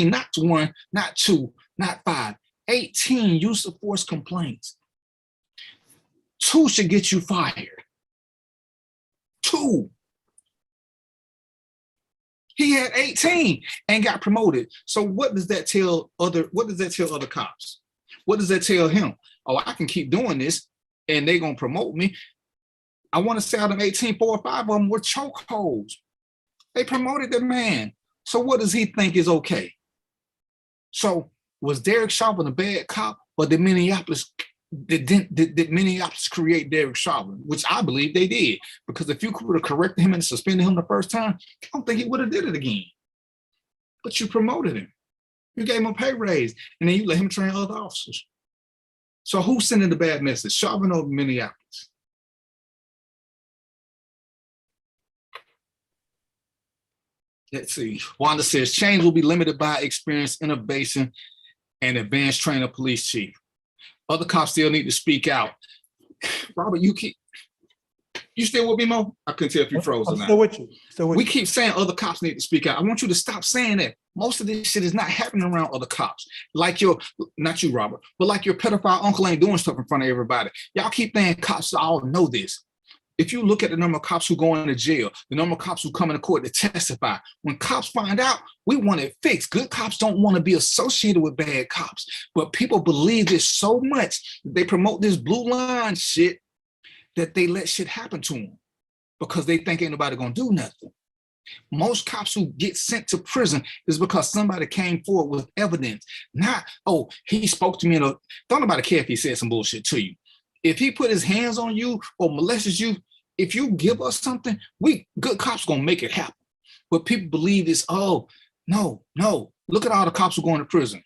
not 1, not 2, not 5, 18 use of force complaints. 2 should get you fired. 2. He had 18 and got promoted. So what does that tell other cops? What does that tell him? Oh, I can keep doing this and they're gonna promote me. I want to say out of 18, 4 or 5 of them were chokeholds. They promoted the man. So what does he think is okay? So was Derek Chauvin a bad cop, or did Minneapolis create Derek Chauvin? Which I believe they did, because if you would have corrected him and suspended him the first time, I don't think he would have did it again. But you promoted him. You gave him a pay raise, and then you let him train other officers. So who's sending the bad message, Chauvin or Minneapolis? Let's see. Wanda says, change will be limited by experience, innovation, and advanced training of police chief. Other cops still need to speak out. Robert, you still with me, Mo? I couldn't tell if you froze or not. Still with you. We keep saying other cops need to speak out. I want you to stop saying that. Most of this shit is not happening around other cops. Like not you, Robert, but like your pedophile uncle ain't doing stuff in front of everybody. Y'all keep saying cops all know this. If you look at the number of cops who go into jail, the number of cops who come into court to testify, when cops find out, we want it fixed. Good cops don't want to be associated with bad cops, but people believe this so much, they promote this blue line shit, that they let shit happen to them because they think ain't nobody gonna do nothing. Most cops who get sent to prison is because somebody came forward with evidence. Not, oh, he spoke to me, don't nobody care if he said some bullshit to you. If he put his hands on you or molested you, if you give us something, good cops gonna make it happen. But people believe this, oh, no. Look at all the cops who going to prison.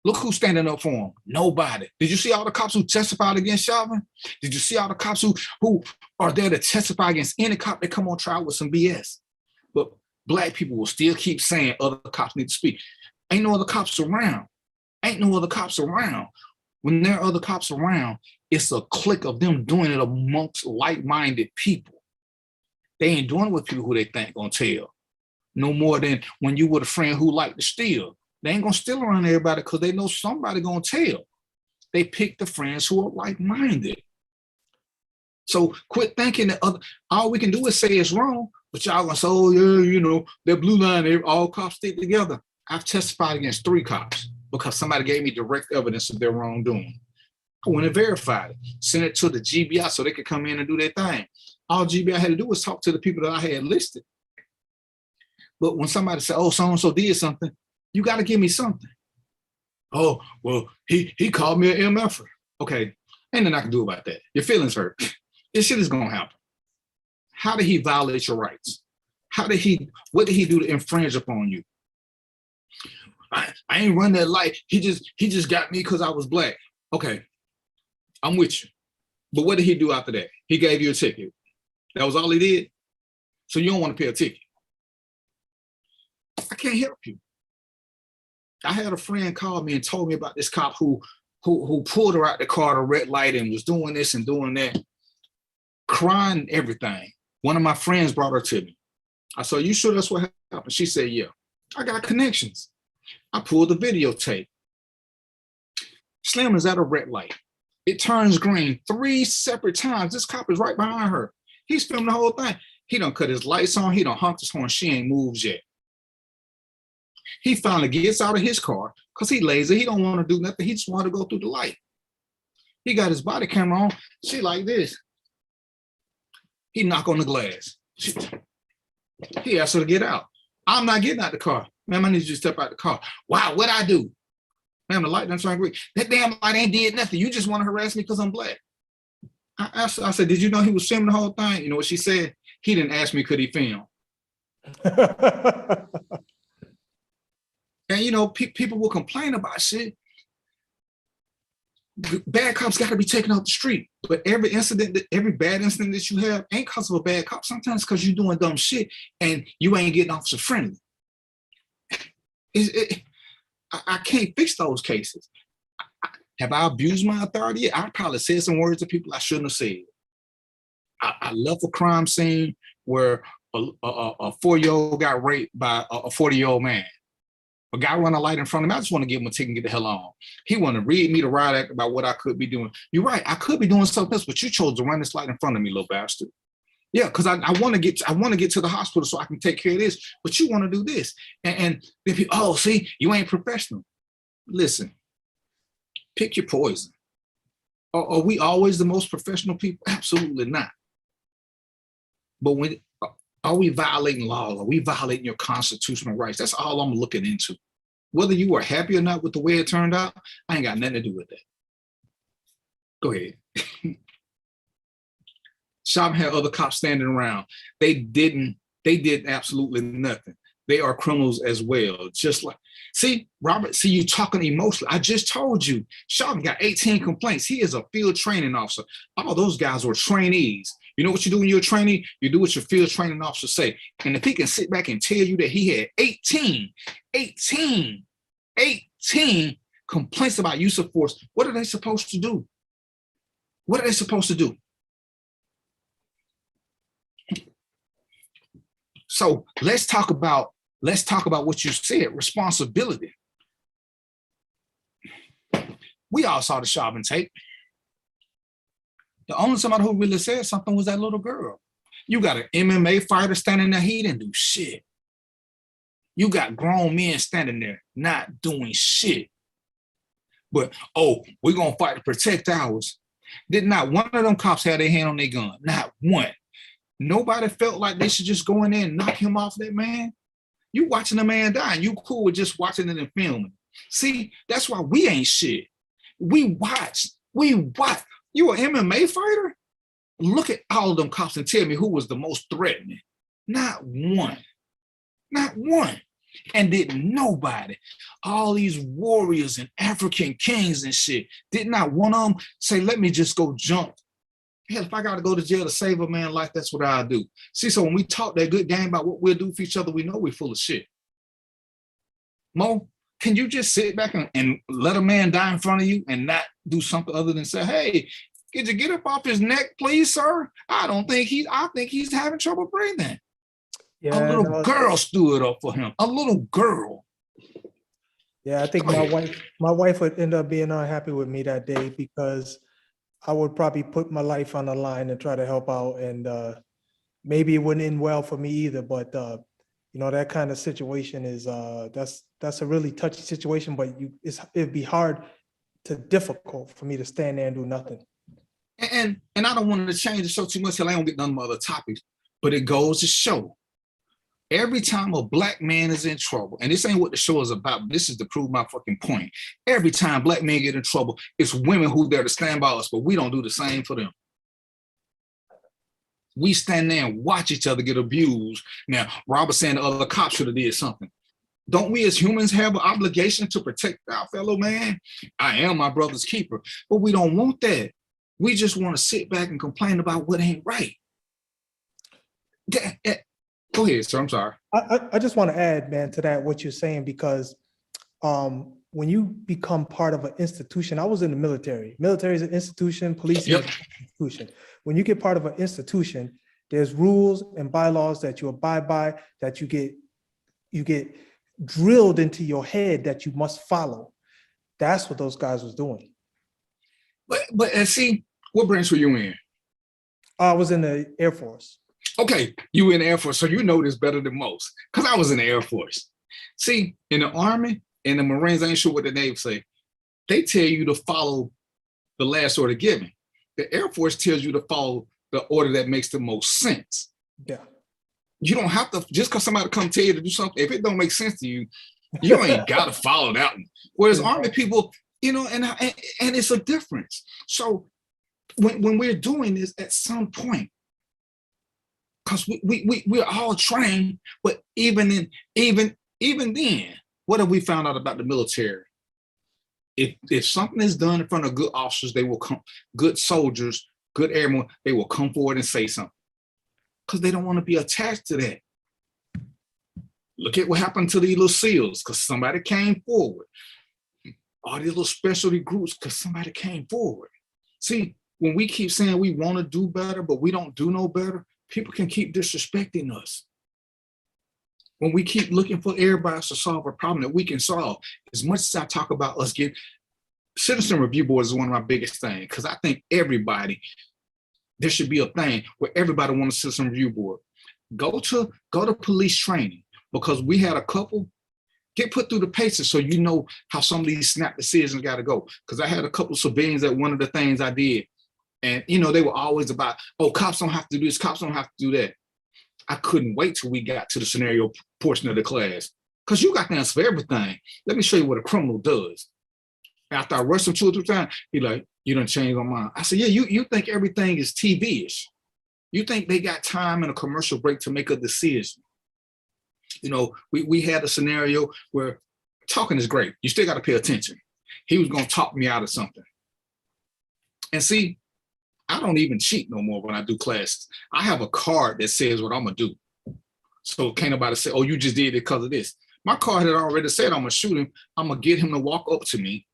Look who's standing up for him. Nobody. Did you see all the cops who testified against Chauvin? Did you see all the cops who are there to testify against any cop that come on trial with some BS? But Black people will still keep saying other cops need to speak. Ain't no other cops around. When there are other cops around, it's a clique of them doing it amongst like-minded people. They ain't doing it with people who they think gonna tell. No more than when you were a friend who liked to steal. They ain't gonna steal around everybody because they know somebody gonna tell. They pick the friends who are like-minded. So quit thinking that all we can do is say it's wrong, but y'all gonna say, oh yeah, you know, that blue line, all cops stick together. I've testified against 3 cops because somebody gave me direct evidence of their wrongdoing. I went and verified it, sent it to the GBI so they could come in and do their thing. All GBI had to do was talk to the people that I had listed. But when somebody said, oh, so-and-so did something, you got to give me something. Oh, well, he called me an MFer. Okay, ain't nothing I can do about that. Your feelings hurt. This shit is going to happen. How did he violate your rights? What did he do to infringe upon you? I ain't run that light. He just got me because I was black. Okay, I'm with you. But what did he do after that? He gave you a ticket. That was all he did? So you don't want to pay a ticket. I can't help you. I had a friend call me and told me about this cop who pulled her out the car at a red light and was doing this and doing that, crying and everything. One of my friends brought her to me. I said, you sure that's what happened? She said, yeah. I got connections. I pulled the videotape. Slim is at a red light. It turns green 3 separate times. This cop is right behind her. He's filming the whole thing. He done cut his lights on. He done honked his horn. She ain't moved yet. He finally gets out of his car because he lazy. He don't want to do nothing. He just want to go through the light. He got his body camera on. She like this. He knock on the glass. He asked her to get out. I'm not getting out the car. Ma'am, I need you to step out the car. Wow, what'd I do? Ma'am, the light done turned green. That damn light ain't did nothing. You just want to harass me because I'm black. I said, did you know he was filming the whole thing? You know what she said? He didn't ask me, could he film? And, you know, people will complain about shit. Bad cops got to be taken off the street. But every bad incident that you have ain't because of a bad cop. Sometimes because you're doing dumb shit and you ain't getting officer friendly. I can't fix those cases. Have I abused my authority? Yeah, I probably said some words to people I shouldn't have said. I left a crime scene where a 4-year-old got raped by a 40-year-old man. A guy run a light in front of me. I just want to give him a ticket and get the hell on. He want to read me the riot act about what I could be doing. You're right. I could be doing something else, but you chose to run this light in front of me, little bastard. Yeah, because I want to get to the hospital so I can take care of this, but you want to do this. And then people, oh, see, you ain't professional. Listen, pick your poison. Are we always the most professional people? Absolutely not. But are we violating law? Are we violating your constitutional rights? That's all I'm looking into. Whether you are happy or not with the way it turned out, I ain't got nothing to do with that. Go ahead. Shop had other cops standing around. They did absolutely nothing. They are criminals as well. Just like, see, Robert, see, you talking emotionally. I just told you, Shop got 18 complaints. He is a field training officer. All those guys were trainees. You know what you do when you're a trainee? You do what your field training officer say. And if he can sit back and tell you that he had 18 complaints about use of force, what are they supposed to do? What are they supposed to do? So let's talk about what you said, responsibility. We all saw the Chauvin tape. The only somebody who really said something was that little girl. You got an MMA fighter standing there, he didn't do shit. You got grown men standing there not doing shit. But, oh, we're going to fight to protect ours. Did not one of them cops have their hand on their gun? Not one. Nobody felt like they should just go in there and knock him off that man. You watching the man die and you cool with just watching it and filming. See, that's why we ain't shit. We watch. You an MMA fighter? Look at all of them cops and tell me who was the most threatening. Not one. Not one. And didn't nobody, all these warriors and African kings and shit, did not one of them say, let me just go jump. Hell, if I got to go to jail to save a man's life, that's what I'll do. See, so when we talk that good game about what we'll do for each other, we know we're full of shit. Mo, can you just sit back and let a man die in front of you and not do something other than say, hey, could you get up off his neck, please, sir? I think he's having trouble breathing. Yeah, a little girl stood up for him. A little girl. Yeah, I think Go ahead. my wife would end up being unhappy with me that day because I would probably put my life on the line and try to help out, and maybe it wouldn't end well for me either. But that kind of situation is that's a really touchy situation. But it'd be difficult for me to stand there and do nothing. And I don't want to change the show too much till I don't get none of my other topics, but it goes to show every time a black man is in trouble, and this ain't what the show is about, but this is to prove my fucking point. Every time black men get in trouble, it's women who there to stand by us, but we don't do the same for them. We stand there and watch each other get abused. Now, Robert saying the other cops should have did something. Don't we as humans have an obligation to protect our fellow man? I am my brother's keeper, but we don't want that. We just want to sit back and complain about what ain't right. Go ahead, sir. I'm sorry. I just want to add, man, to that what you're saying, because when you become part of an institution, I was in the military. Military is an institution, police is an institution. When you get part of an institution, there's rules and bylaws that you abide by, that you get drilled into your head that you must follow. That's what those guys was doing. But and see, what branch were you in? I was in the Air Force. Okay, you were in the Air Force, so you know this better than most, because I was in the Air Force. See, in the Army and the Marines, I ain't sure what the Navy say, they tell you to follow the last order given. The Air Force tells you to follow the order that makes the most sense. Yeah. You don't have to, just because somebody come tell you to do something, if it don't make sense to you, you ain't got to follow that one. Whereas Army people, and it's a difference. So when we're doing this at some point, because we're all trained, but even then, what have we found out about the military? If something is done in front of good officers, they will come, good soldiers, good airmen, they will come forward and say something, because they don't want to be attached to that. Look at what happened to these little SEALs, because somebody came forward. All these little specialty groups, because somebody came forward. See, when we keep saying we want to do better, but we don't do no better, people can keep disrespecting us. When we keep looking for everybody to solve a problem that we can solve, as much as I talk about us getting, citizen review boards is one of my biggest things, because I think there should be a thing where everybody wants a citizen review board. Go to police training, because we had a couple get put through the paces so you know how some of these snap decisions got to go. Because I had a couple of civilians at one of the things I did, and they were always about, oh, cops don't have to do this, cops don't have to do that. I couldn't wait till we got to the scenario portion of the class, because you got to answer for everything. Let me show you what a criminal does. After I rushed him 2 or 3 times, he like, you done changed my mind. I said, yeah, you think everything is TV-ish. You think they got time in a commercial break to make a decision. We had a scenario where talking is great. You still got to pay attention. He was going to talk me out of something. And see, I don't even cheat no more when I do classes. I have a card that says what I'm going to do. So can't nobody say, oh, you just did it because of this. My card had already said I'm going to shoot him. I'm going to get him to walk up to me.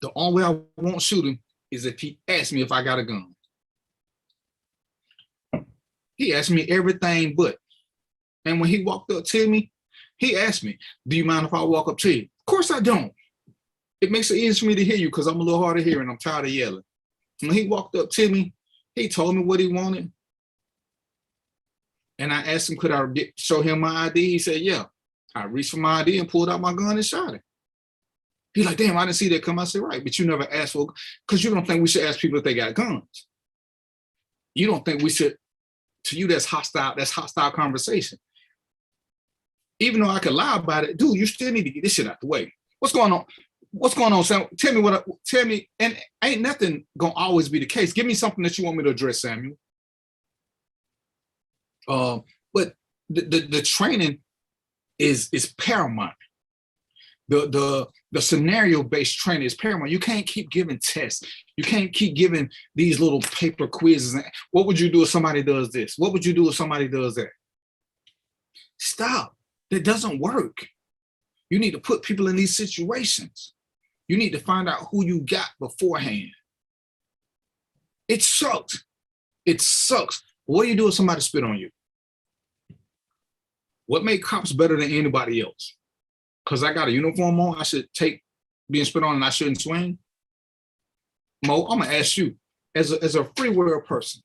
The only way I won't shoot him is if he asks me if I got a gun. He asked me everything but. And when he walked up to me, he asked me, do you mind if I walk up to you? Of course I don't. It makes it easier for me to hear you because I'm a little hard of hearing. I'm tired of yelling. When he walked up to me, he told me what he wanted. And I asked him, could I show him my ID? He said, yeah. I reached for my ID and pulled out my gun and shot him. He's like, damn, I didn't see that come. I said, right, but you never asked for, because you don't think we should ask people if they got guns. You don't think we should, to you, that's hostile conversation. Even though I could lie about it, dude, you still need to get this shit out the way. What's going on? What's going on, Sam? Tell me, and ain't nothing gonna always be the case. Give me something that you want me to address, Samuel. But the training is paramount. The scenario-based training is paramount. You can't keep giving tests. You can't keep giving these little paper quizzes. What would you do if somebody does this? What would you do if somebody does that? Stop. That doesn't work. You need to put people in these situations. You need to find out who you got beforehand. It sucks. It sucks. What do you do if somebody spit on you? What made cops better than anybody else? because I got a uniform on, I should take being spit on and I shouldn't swing? Mo, I'm gonna ask you, as a free world person,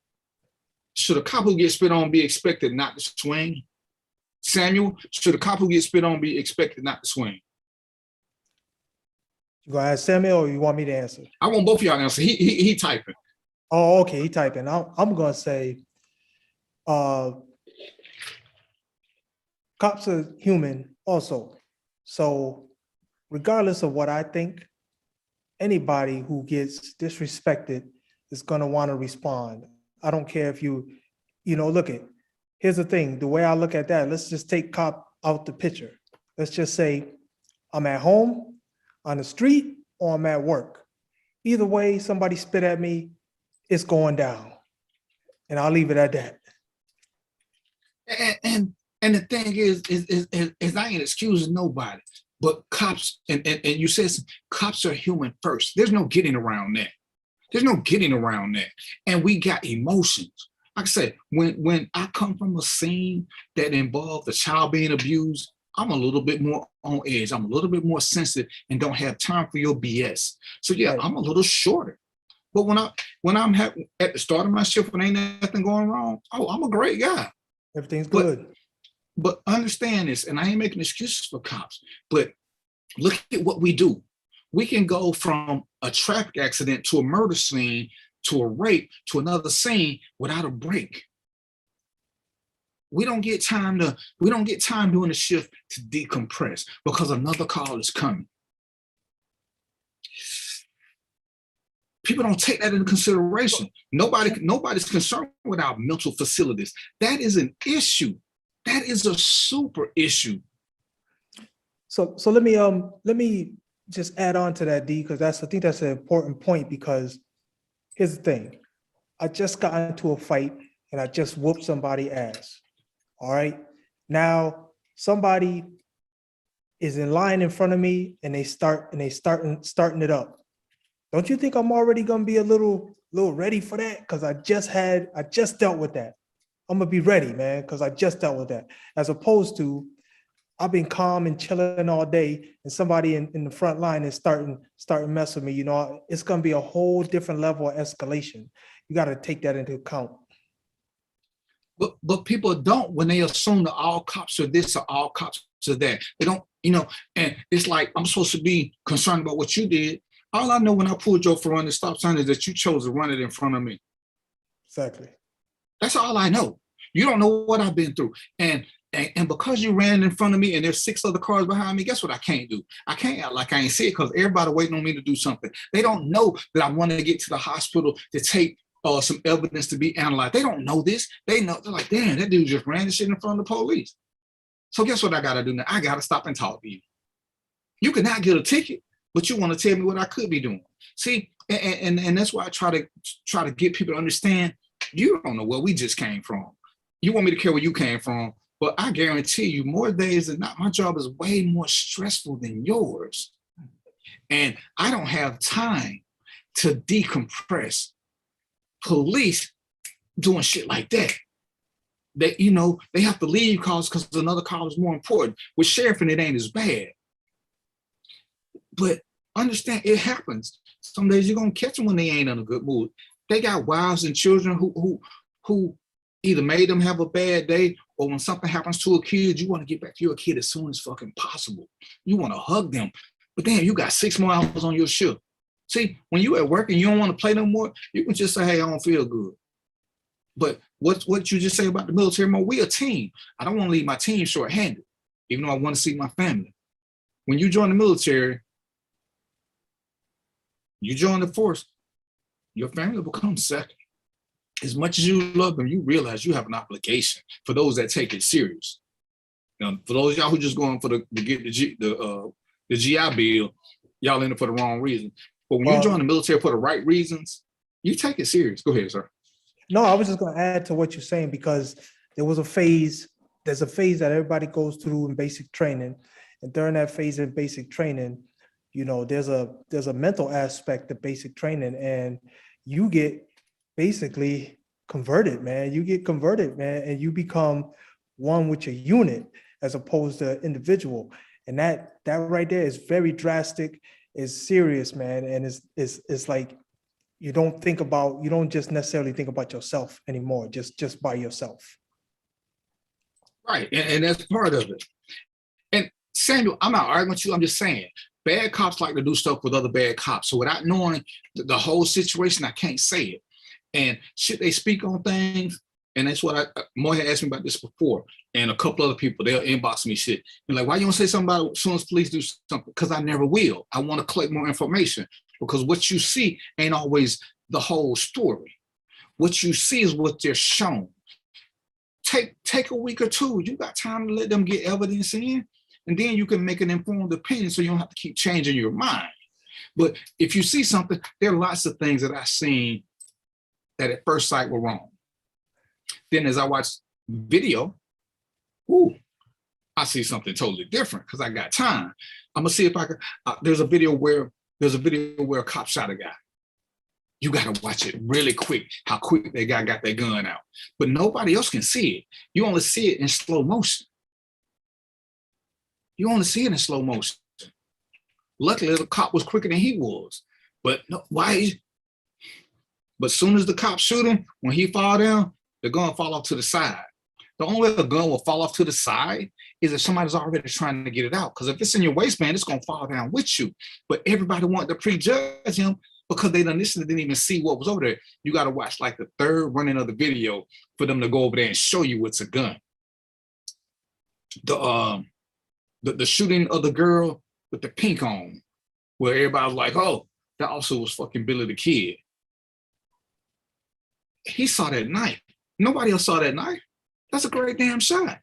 should a cop who gets spit on be expected not to swing? Samuel, should a cop who gets spit on be expected not to swing? You gonna ask Samuel or you want me to answer? I want both of y'all to answer. He typing. Oh, okay, he typing. I'm gonna say cops are human also. So regardless of what I think, anybody who gets disrespected is gonna want to respond. I don't care if look at, here's the thing, the way I look at that, let's just take cop out the picture. Let's just say I'm at home, on the street, or I'm at work. Either way, somebody spit at me, it's going down. And I'll leave it at that. And the thing is I ain't excusing nobody, but cops, and you said cops are human first. There's no getting around that. There's no getting around that. And we got emotions. Like I said, when I come from a scene that involved a child being abused, I'm a little bit more on edge. I'm a little bit more sensitive and don't have time for your BS. So yeah, right. I'm a little shorter. But when I'm at the start of my shift, when ain't nothing going wrong, oh, I'm a great guy. Everything's good. But understand this, and I ain't making excuses for cops, but look at what we do. We can go from a traffic accident to a murder scene to a rape to another scene without a break. We don't get time during the shift to decompress because another call is coming. People don't take that into consideration. Nobody's concerned with our mental facilities. That is an issue. That is a super issue. So let me just add on to that, D, because I think that's an important point, because here's the thing. I just got into a fight and I just whooped somebody's ass. All right. Now somebody is in line in front of me and they starting it up. Don't you think I'm already gonna be a little ready for that? Because I just dealt with that. I'm gonna be ready, man, because I just dealt with that. As opposed to I've been calm and chilling all day, and somebody in the front line is starting mess with me. You know, it's gonna be a whole different level of escalation. You got to take that into account. But people don't, when they assume that all cops are this or all cops are that. They don't, and it's like I'm supposed to be concerned about what you did. All I know when I pulled you for running the stop sign is that you chose to run it in front of me. Exactly. That's all I know. You don't know what I've been through. And because you ran in front of me and there's 6 other cars behind me, guess what I can't do? I can't act like I ain't see it because everybody waiting on me to do something. They don't know that I want to get to the hospital to take some evidence to be analyzed. They don't know this. They know, they're like, damn, that dude just ran this shit in front of the police. So guess what I got to do now? I got to stop and talk to you. You cannot get a ticket, but you want to tell me what I could be doing. See, and that's why I try to get people to understand, you don't know where we just came from. You want me to care where you came from, but I guarantee you more days than not, my job is way more stressful than yours. And I don't have time to decompress. Police doing shit like that. They have to leave calls because another call is more important. With sheriff, and it ain't as bad. But understand, it happens. Some days you're gonna catch them when they ain't in a good mood. They got wives and children who either made them have a bad day, or when something happens to a kid, you want to get back to your kid as soon as fucking possible. You want to hug them. But damn, you got 6 more hours on your shift. See, when you at work and you don't want to play no more, you can just say, hey, I don't feel good. But what you just say about the military, we a team. I don't want to leave my team short-handed, even though I want to see my family. When you join the military, you join the force, your family becomes second. As much as you love them, you realize you have an obligation for those that take it serious. For those of y'all who just going for the GI Bill, y'all in it for the wrong reason. But when you join the military for the right reasons, you take it serious. Go ahead, sir. No, I was just going to add to what you're saying, because there's a phase that everybody goes through in basic training. And during that phase of basic training, there's a mental aspect of basic training, and you get basically converted, man. You get converted, man, and you become one with your unit as opposed to individual. And that right there is very drastic, is serious, man. And it's like, you don't just necessarily think about yourself anymore, just by yourself. Right. And that's part of it. And Samuel, I'm not arguing with you. I'm just saying bad cops like to do stuff with other bad cops. So without knowing the whole situation, I can't say it. And should they speak on things? And that's what Moy had asked me about this before. And a couple other people, they'll inbox me shit. They're like, why you don't say something about it as soon as police do something? Because I never will. I want to collect more information, because what you see ain't always the whole story. What you see is what they're shown. Take a week or two. You got time to let them get evidence in, and then you can make an informed opinion, so you don't have to keep changing your mind. But if you see something, there are lots of things that I've seen that at first sight were wrong. Then as I watch video, I see something totally different because I got time. I'm gonna see if I can. There's a video where a cop shot a guy. You gotta watch it really quick, how quick that guy got that gun out. But nobody else can see it. You only see it in slow motion. Luckily, the cop was quicker than he was. But no, why? But soon as the cop shoot him, when he fall down, the gun fall off to the side. The only way the gun will fall off to the side is if somebody's already trying to get it out. Because if it's in your waistband, it's gonna fall down with you. But everybody wanted to prejudge him because they initially didn't even see what was over there. You got to watch like the third running of the video for them to go over there and show you it's a gun. The shooting of the girl with the pink on, where everybody was like, oh, that also was fucking Billy the Kid. He saw that knife. Nobody else saw that knife. That's a great damn shot.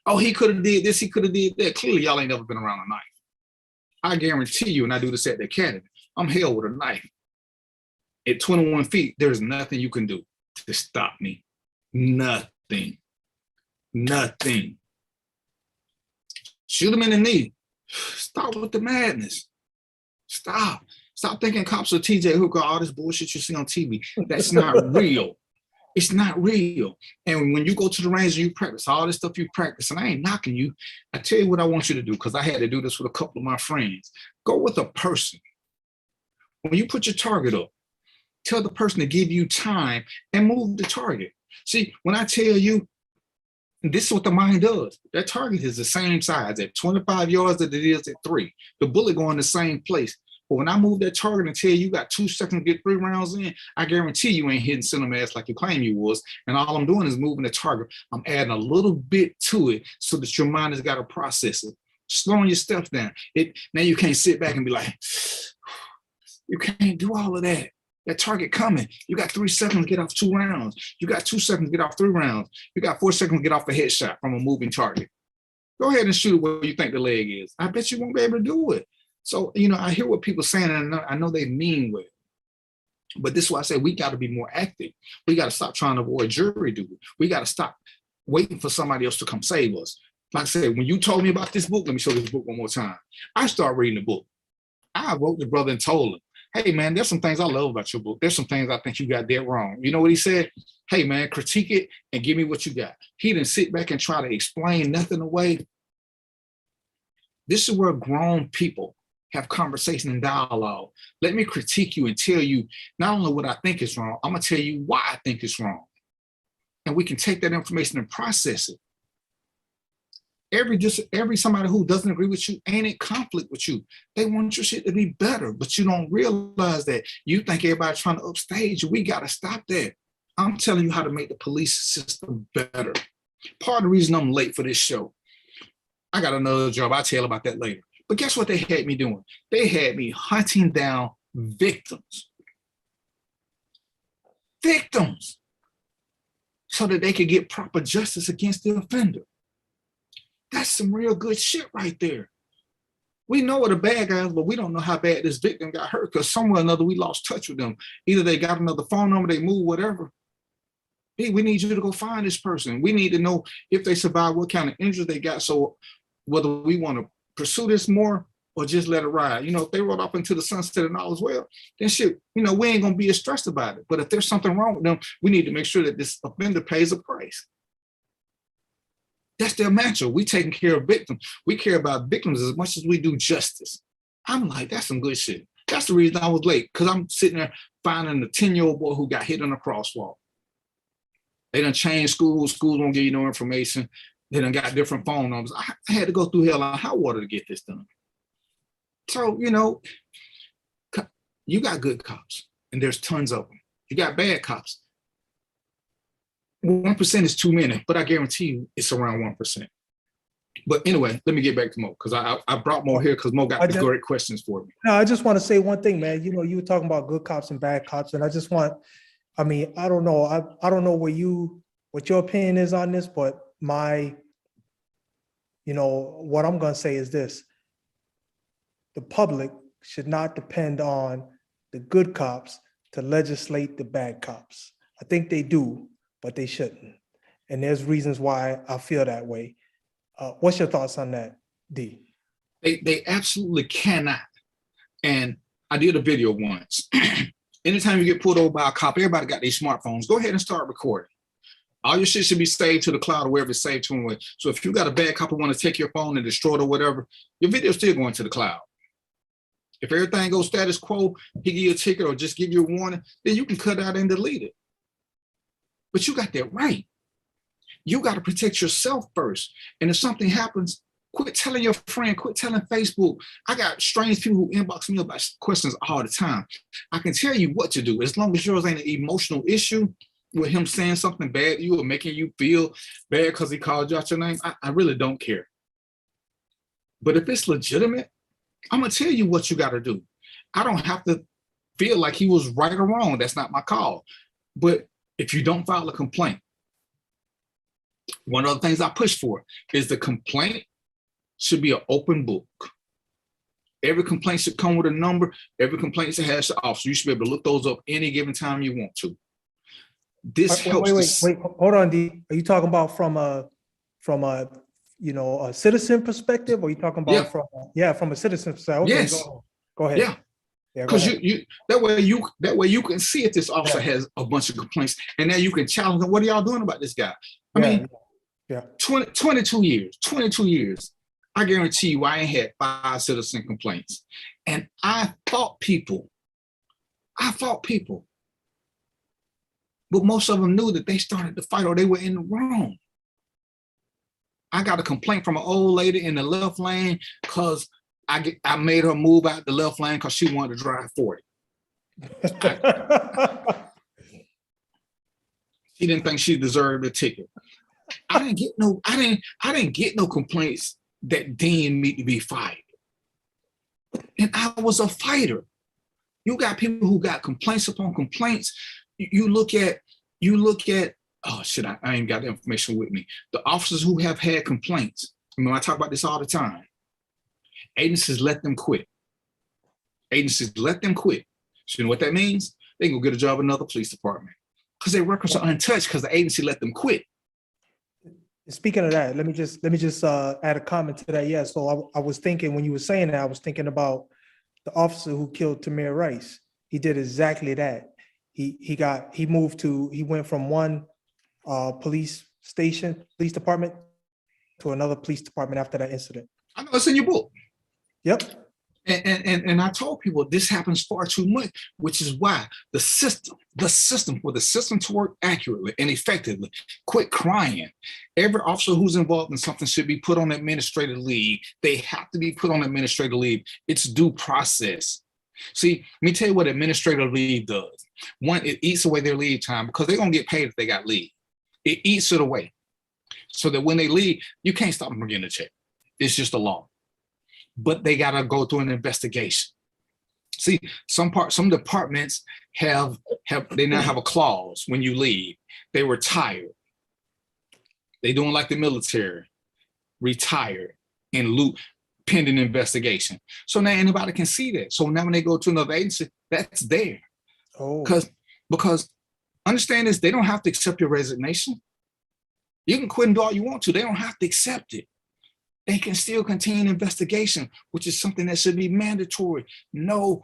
Oh, he could have did this, he could have did that. Clearly, y'all ain't never been around a knife. I guarantee you, and I do this at the academy, I'm held with a knife. At 21 feet, there's nothing you can do to stop me. Nothing. Shoot him in the knee. Stop with the madness. Stop thinking cops are TJ Hooker, all this bullshit you see on TV. That's not real. It's not real. And when you go to the range and you practice all this stuff you practice, and I ain't knocking you, I tell you what I want you to do, because I had to do this with a couple of my friends. Go with a person. When you put your target up, tell the person to give you time and move the target. See, when I tell you, this is what the mind does. That target is the same size at 25 yards that it is at 3. The bullet going the same place. But when I move that target and tell you got 2 seconds to get 3 rounds in, I guarantee you ain't hitting center mass like you claim you was. And all I'm doing is moving the target. I'm adding a little bit to it so that your mind has got to process it. Slowing your steps down. Now you can't sit back and be like, you can't do all of that. That target coming. You got 3 seconds to get off 2 rounds. You got 2 seconds to get off 3 rounds. You got 4 seconds to get off a headshot from a moving target. Go ahead and shoot where you think the leg is. I bet you won't be able to do it. So, I hear what people saying, and I know they mean well. But this is why I say we got to be more active. We got to stop trying to avoid jury duty. We got to stop waiting for somebody else to come save us. Like I said, when you told me about this book, let me show this book one more time. I started reading the book. I wrote the brother and told him, hey, man, there's some things I love about your book. There's some things I think you got dead wrong. You know what he said? Hey, man, critique it and give me what you got. He didn't sit back and try to explain nothing away. This is where grown people have conversation and dialogue. Let me critique you and tell you not only what I think is wrong, I'm going to tell you why I think it's wrong. And we can take that information and process it. Every somebody who doesn't agree with you ain't in conflict with you. They want your shit to be better, but you don't realize that. You think everybody's trying to upstage you. We got to stop that. I'm telling you how to make the police system better. Part of the reason I'm late for this show, I got another job. I'll tell you about that later. But guess what they had me doing? They had me hunting down victims. Victims. So that they could get proper justice against the offender. That's some real good shit right there. We know what the bad guys, but we don't know how bad this victim got hurt, because somewhere or another we lost touch with them. Either they got another phone number, they moved, whatever. Hey, we need you to go find this person. We need to know if they survived, what kind of injuries they got. So whether we want to pursue this more or just let it ride. If they rode off into the sunset and all is well, then shit, we ain't going to be as stressed about it. But if there's something wrong with them, we need to make sure that this offender pays a price. That's their mantra. We taking care of victims. We care about victims as much as we do justice. I'm like, that's some good shit. That's the reason I was late, because I'm sitting there finding the 10-year-old boy who got hit on a crosswalk. They done changed schools. Schools won't give you no information. They done got different phone numbers. I had to go through hell on high water to get this done. So, you know, you got good cops, and there's tons of them. You got bad cops. 1% is too many, but I guarantee you it's around 1%. But anyway, let me get back to Mo, because I brought Mo here because Mo got great questions for me. No, I just want to say one thing, man. You know, you were talking about good cops and bad cops, and I just want, I mean, I don't know. I don't know what your opinion is on this, but my, you know, what I'm going to say is this. The public should not depend on the good cops to legislate the bad cops. I think they do, but they shouldn't. And there's reasons why I feel that way. What's your thoughts on that, D? They absolutely cannot. And I did a video once. Anytime you get pulled over by a cop, everybody got these smartphones. Go ahead and start recording. All your shit should be saved to the cloud or wherever it's saved to anyway. So if you got a bad cop who want to take your phone and destroy it or whatever, your video's still going to the cloud. If everything goes status quo, he give you a ticket or just give you a warning, then you can cut out and delete it. But you got that right. You got to protect yourself first. And if something happens, quit telling your friend, quit telling Facebook. I got strange people who inbox me about questions all the time. I can tell you what to do. As long as yours ain't an emotional issue with him saying something bad to you or making you feel bad because he called you out your name, I really don't care. But if it's legitimate, I'm going to tell you what you got to do. I don't have to feel like he was right or wrong. That's not my call. But if you don't file a complaint, one of the things I push for is the complaint should be an open book. Every complaint should come with a number. Every complaint should have the officer. You should be able to look those up any given time you want to. This helps. Wait, hold on, D. Are you talking about from a you know, a citizen perspective, or are you talking about from a citizen perspective? Okay, yes. Go ahead. Yeah. Because you that way you can see if this officer has a bunch of complaints, and then you can challenge them. What are y'all doing about this guy? I mean, 22 years. I guarantee you I ain't had 5 citizen complaints. And I fought people. But most of them knew that they started the fight or they were in the wrong. I got a complaint from an old lady in the left lane because I made her move out the left lane because she wanted to drive 40. She didn't think she deserved a ticket. I didn't get no complaints that deemed me to be fired. And I was a fighter. You got people who got complaints upon complaints. You look at, oh shit, I ain't got the information with me. The officers who have had complaints, I mean, I talk about this all the time. Agencies let them quit. So you know what that means? They can go get a job in another police department because their records are untouched because the agency let them quit. Speaking of that, let me just add a comment to that. Yeah, so I was thinking when you were saying that, I was thinking about the officer who killed Tamir Rice. He did exactly that. He went from one police department to another police department after that incident. I know it's in your book. Yep. And I told people this happens far too much, which is why the system for the system to work accurately and effectively, quit crying. Every officer who's involved in something should be put on administrative leave. They have to be put on administrative leave. It's due process. See, let me tell you what administrative leave does. One, it eats away their leave time because they're going to get paid if they got leave. It eats it away so that when they leave, you can't stop them from getting a check. It's just a law. But they got to go through an investigation. See, some departments they now have a clause when you leave. They retired. They doing like the military, retired and pending investigation. So now anybody can see that. So now when they go to another agency, that's there. Oh, because understand this, they don't have to accept your resignation. You can quit and do all you want to. They don't have to accept it. They can still continue an investigation, which is something that should be mandatory. No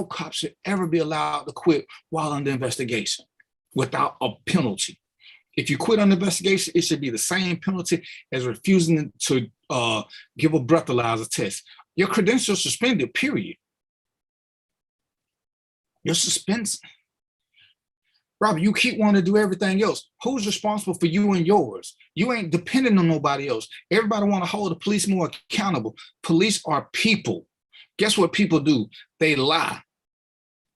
cop should ever be allowed to quit while under investigation without a penalty. If you quit on the investigation, it should be the same penalty as refusing to give a breathalyzer test. Your credentials suspended, period. Your suspense. Robert, you keep wanting to do everything else. Who's responsible for you and yours? You ain't dependent on nobody else. Everybody want to hold the police more accountable. Police are people. Guess what people do? They lie.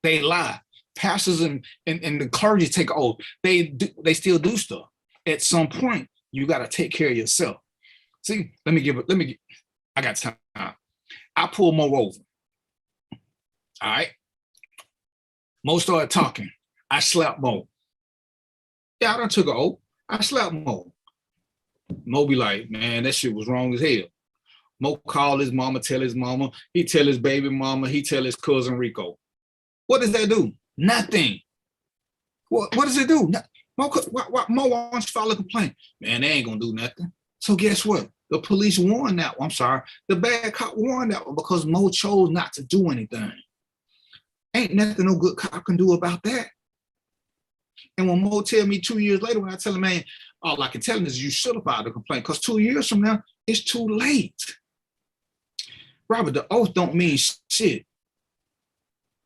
They lie. Pastors and the clergy take oath. They still do stuff. At some point, you got to take care of yourself. See, I got time. I pull Mo over. All right. Mo started talking. I slapped Mo. Yeah, I done took an oath. I slapped Mo. Mo be like, man, that shit was wrong as hell. Mo call his mama, tell his mama, he tell his baby mama, he tell his cousin Rico. What does that do? Nothing. What does it do? Mo, why don't you file a complaint? Man, they ain't gonna do nothing. So guess what? The police warned that one. I'm sorry. The bad cop warned that one because Mo chose not to do anything. Ain't nothing no good cop can do about that. And when Mo tell me 2 years later, when I tell him, man, all I can tell him is you should have filed a complaint because 2 years from now, it's too late. Robert, the oath don't mean shit.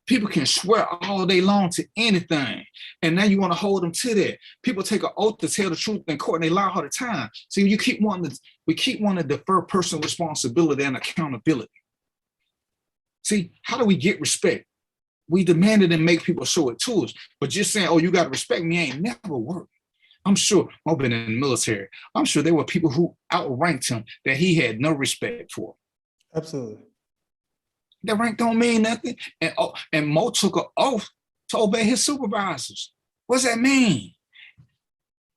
People can swear all day long to anything. And now you want to hold them to that. People take an oath to tell the truth in court and they lie all the time. See, we keep wanting to defer personal responsibility and accountability. See, how do we get respect? We demand it and make people show it to us. But just saying, oh, you got to respect me ain't never worked. I'm sure, I've been in the military. I'm sure there were people who outranked him that he had no respect for. Absolutely. That rank don't mean nothing. And Mo took an oath to obey his supervisors. What does that mean?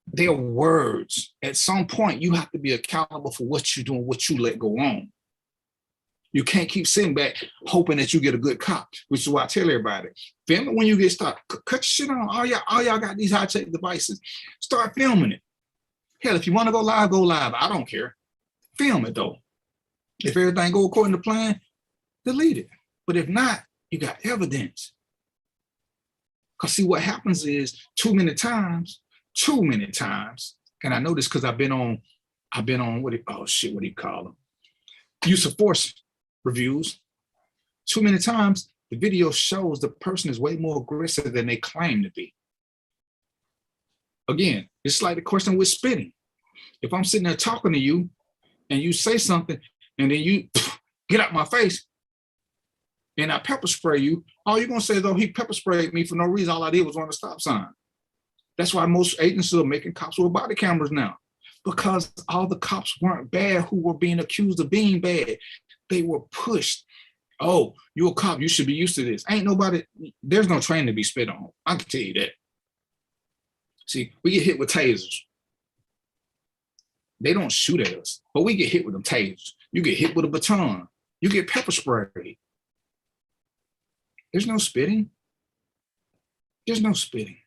They're words. At some point, you have to be accountable for what you do and what you let go on. You can't keep sitting back hoping that you get a good cop, which is why I tell everybody, film it when you get stopped. Cut your shit on. All y'all got these high-tech devices. Start filming it. Hell, if you want to go live, go live. I don't care. Film it, though. If everything go according to plan, delete it. But if not, you got evidence. Because see, what happens is too many times, and I know this because I've been on what do you call them? Use of force reviews. Too many times, the video shows the person is way more aggressive than they claim to be. Again, it's like the question with spitting. If I'm sitting there talking to you and you say something and then you get out my face and I pepper spray you, all you're gonna say is, oh, he pepper sprayed me for no reason. All I did was run a stop sign. That's why most agencies are making cops with body cameras now, because all the cops weren't bad who were being accused of being bad. They were pushed. Oh, you're a cop, you should be used to this. Ain't nobody, there's no training to be spit on. I can tell you that. See, we get hit with tasers. They don't shoot at us, but we get hit with them tasers. You get hit with a baton. You get pepper sprayed. There's no spitting. There's no spitting.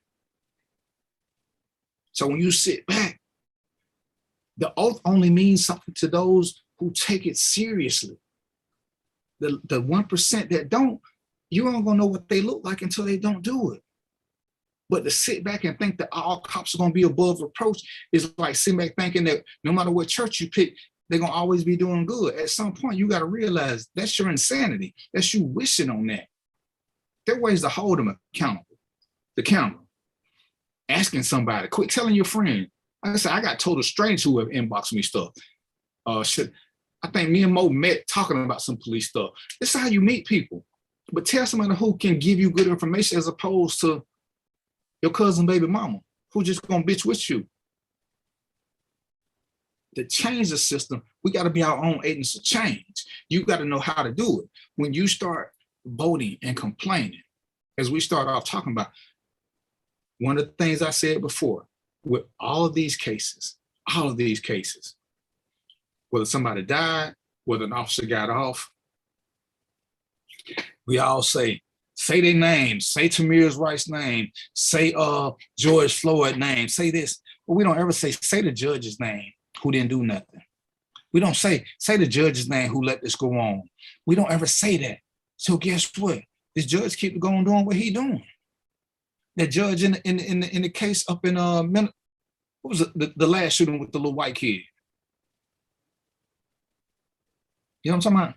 So when you sit back, the oath only means something to those who take it seriously. The 1% that don't, you aren't gonna know what they look like until they don't do it. But to sit back and think that all cops are gonna be above reproach is like sitting back thinking that no matter what church you pick, they're gonna always be doing good. At some point, you gotta realize that's your insanity. That's you wishing on that. There are ways to hold them accountable. The camera. Asking somebody, quit telling your friend. Like I said, I got total strangers who have inboxed me stuff. Shit. I think me and Mo met talking about some police stuff. This is how you meet people. But tell somebody who can give you good information as opposed to your cousin, baby mama, who just gonna bitch with you. To change the system, we gotta be our own agents of change. You gotta know how to do it. When you start voting and complaining, as we start off talking about, one of the things I said before, with all of these cases, whether somebody died, whether an officer got off, we all say their name, say Tamir's Wright's name, say George Floyd's name, say this, but we don't ever say the judge's name who didn't do nothing. We don't say the judge's name who let this go on. We don't ever say that. So guess what? This judge keep going doing what he doing. That judge in the case up in What was the last shooting with the little white kid? You know what I'm talking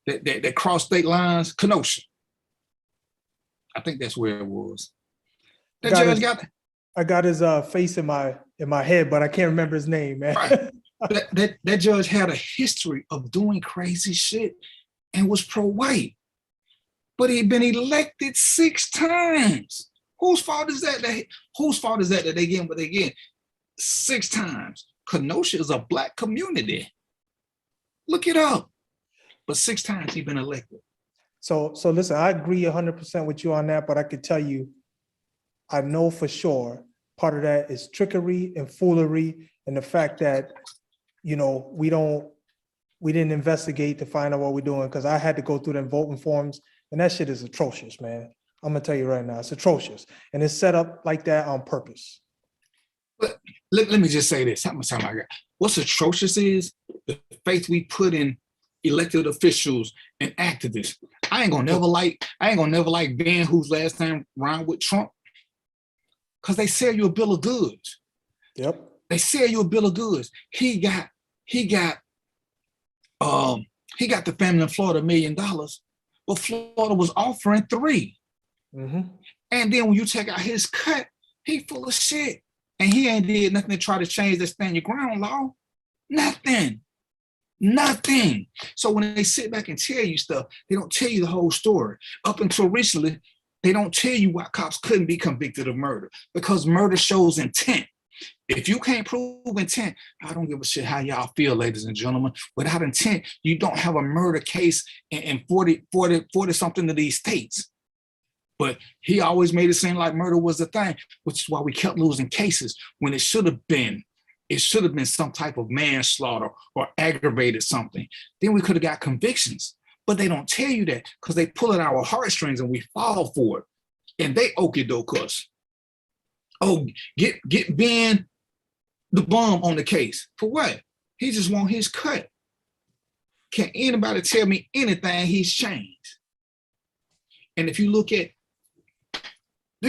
about? That crossed state lines, Kenosha. I think that's where it was. That judge got. I got his face in my head, but I can't remember his name, man. Right. that judge had a history of doing crazy shit and was pro-white, but he'd been elected 6 times. Whose fault is that? Whose fault is that they get what they get 6 times? Kenosha is a black community. Look it up. But 6 times he's been elected. So listen, I agree 100% with you on that, but I could tell you, I know for sure part of that is trickery and foolery, and the fact that, you know, we didn't investigate to find out what we're doing, because I had to go through them voting forms, and that shit is atrocious, man. I'm gonna tell you right now, it's atrocious, and it's set up like that on purpose. But let me just say this. How much time I got? What's atrocious is the faith we put in elected officials and activists. I ain't gonna never like Ben, whose last name rhymed with Trump, because they sell you a bill of goods. Yep. They sell you a bill of goods. He got the family in Florida $1 million, but Florida was offering 3. Mm-hmm. And then when you take out his cut, he full of shit. And he ain't did nothing to try to change the stand your ground law. Nothing. So when they sit back and tell you stuff, they don't tell you the whole story. Up until recently, they don't tell you why cops couldn't be convicted of murder, because murder shows intent. If you can't prove intent, I don't give a shit how y'all feel, ladies and gentlemen. Without intent, you don't have a murder case in 40 something of these states. But he always made it seem like murder was the thing, which is why we kept losing cases when it should have been some type of manslaughter or aggravated something. Then we could have got convictions. But they don't tell you that, because they pull at our heartstrings and we fall for it. And they okie doke us. Oh, get Ben the bum on the case. For what? He just want his cut. Can anybody tell me anything he's changed? And if you do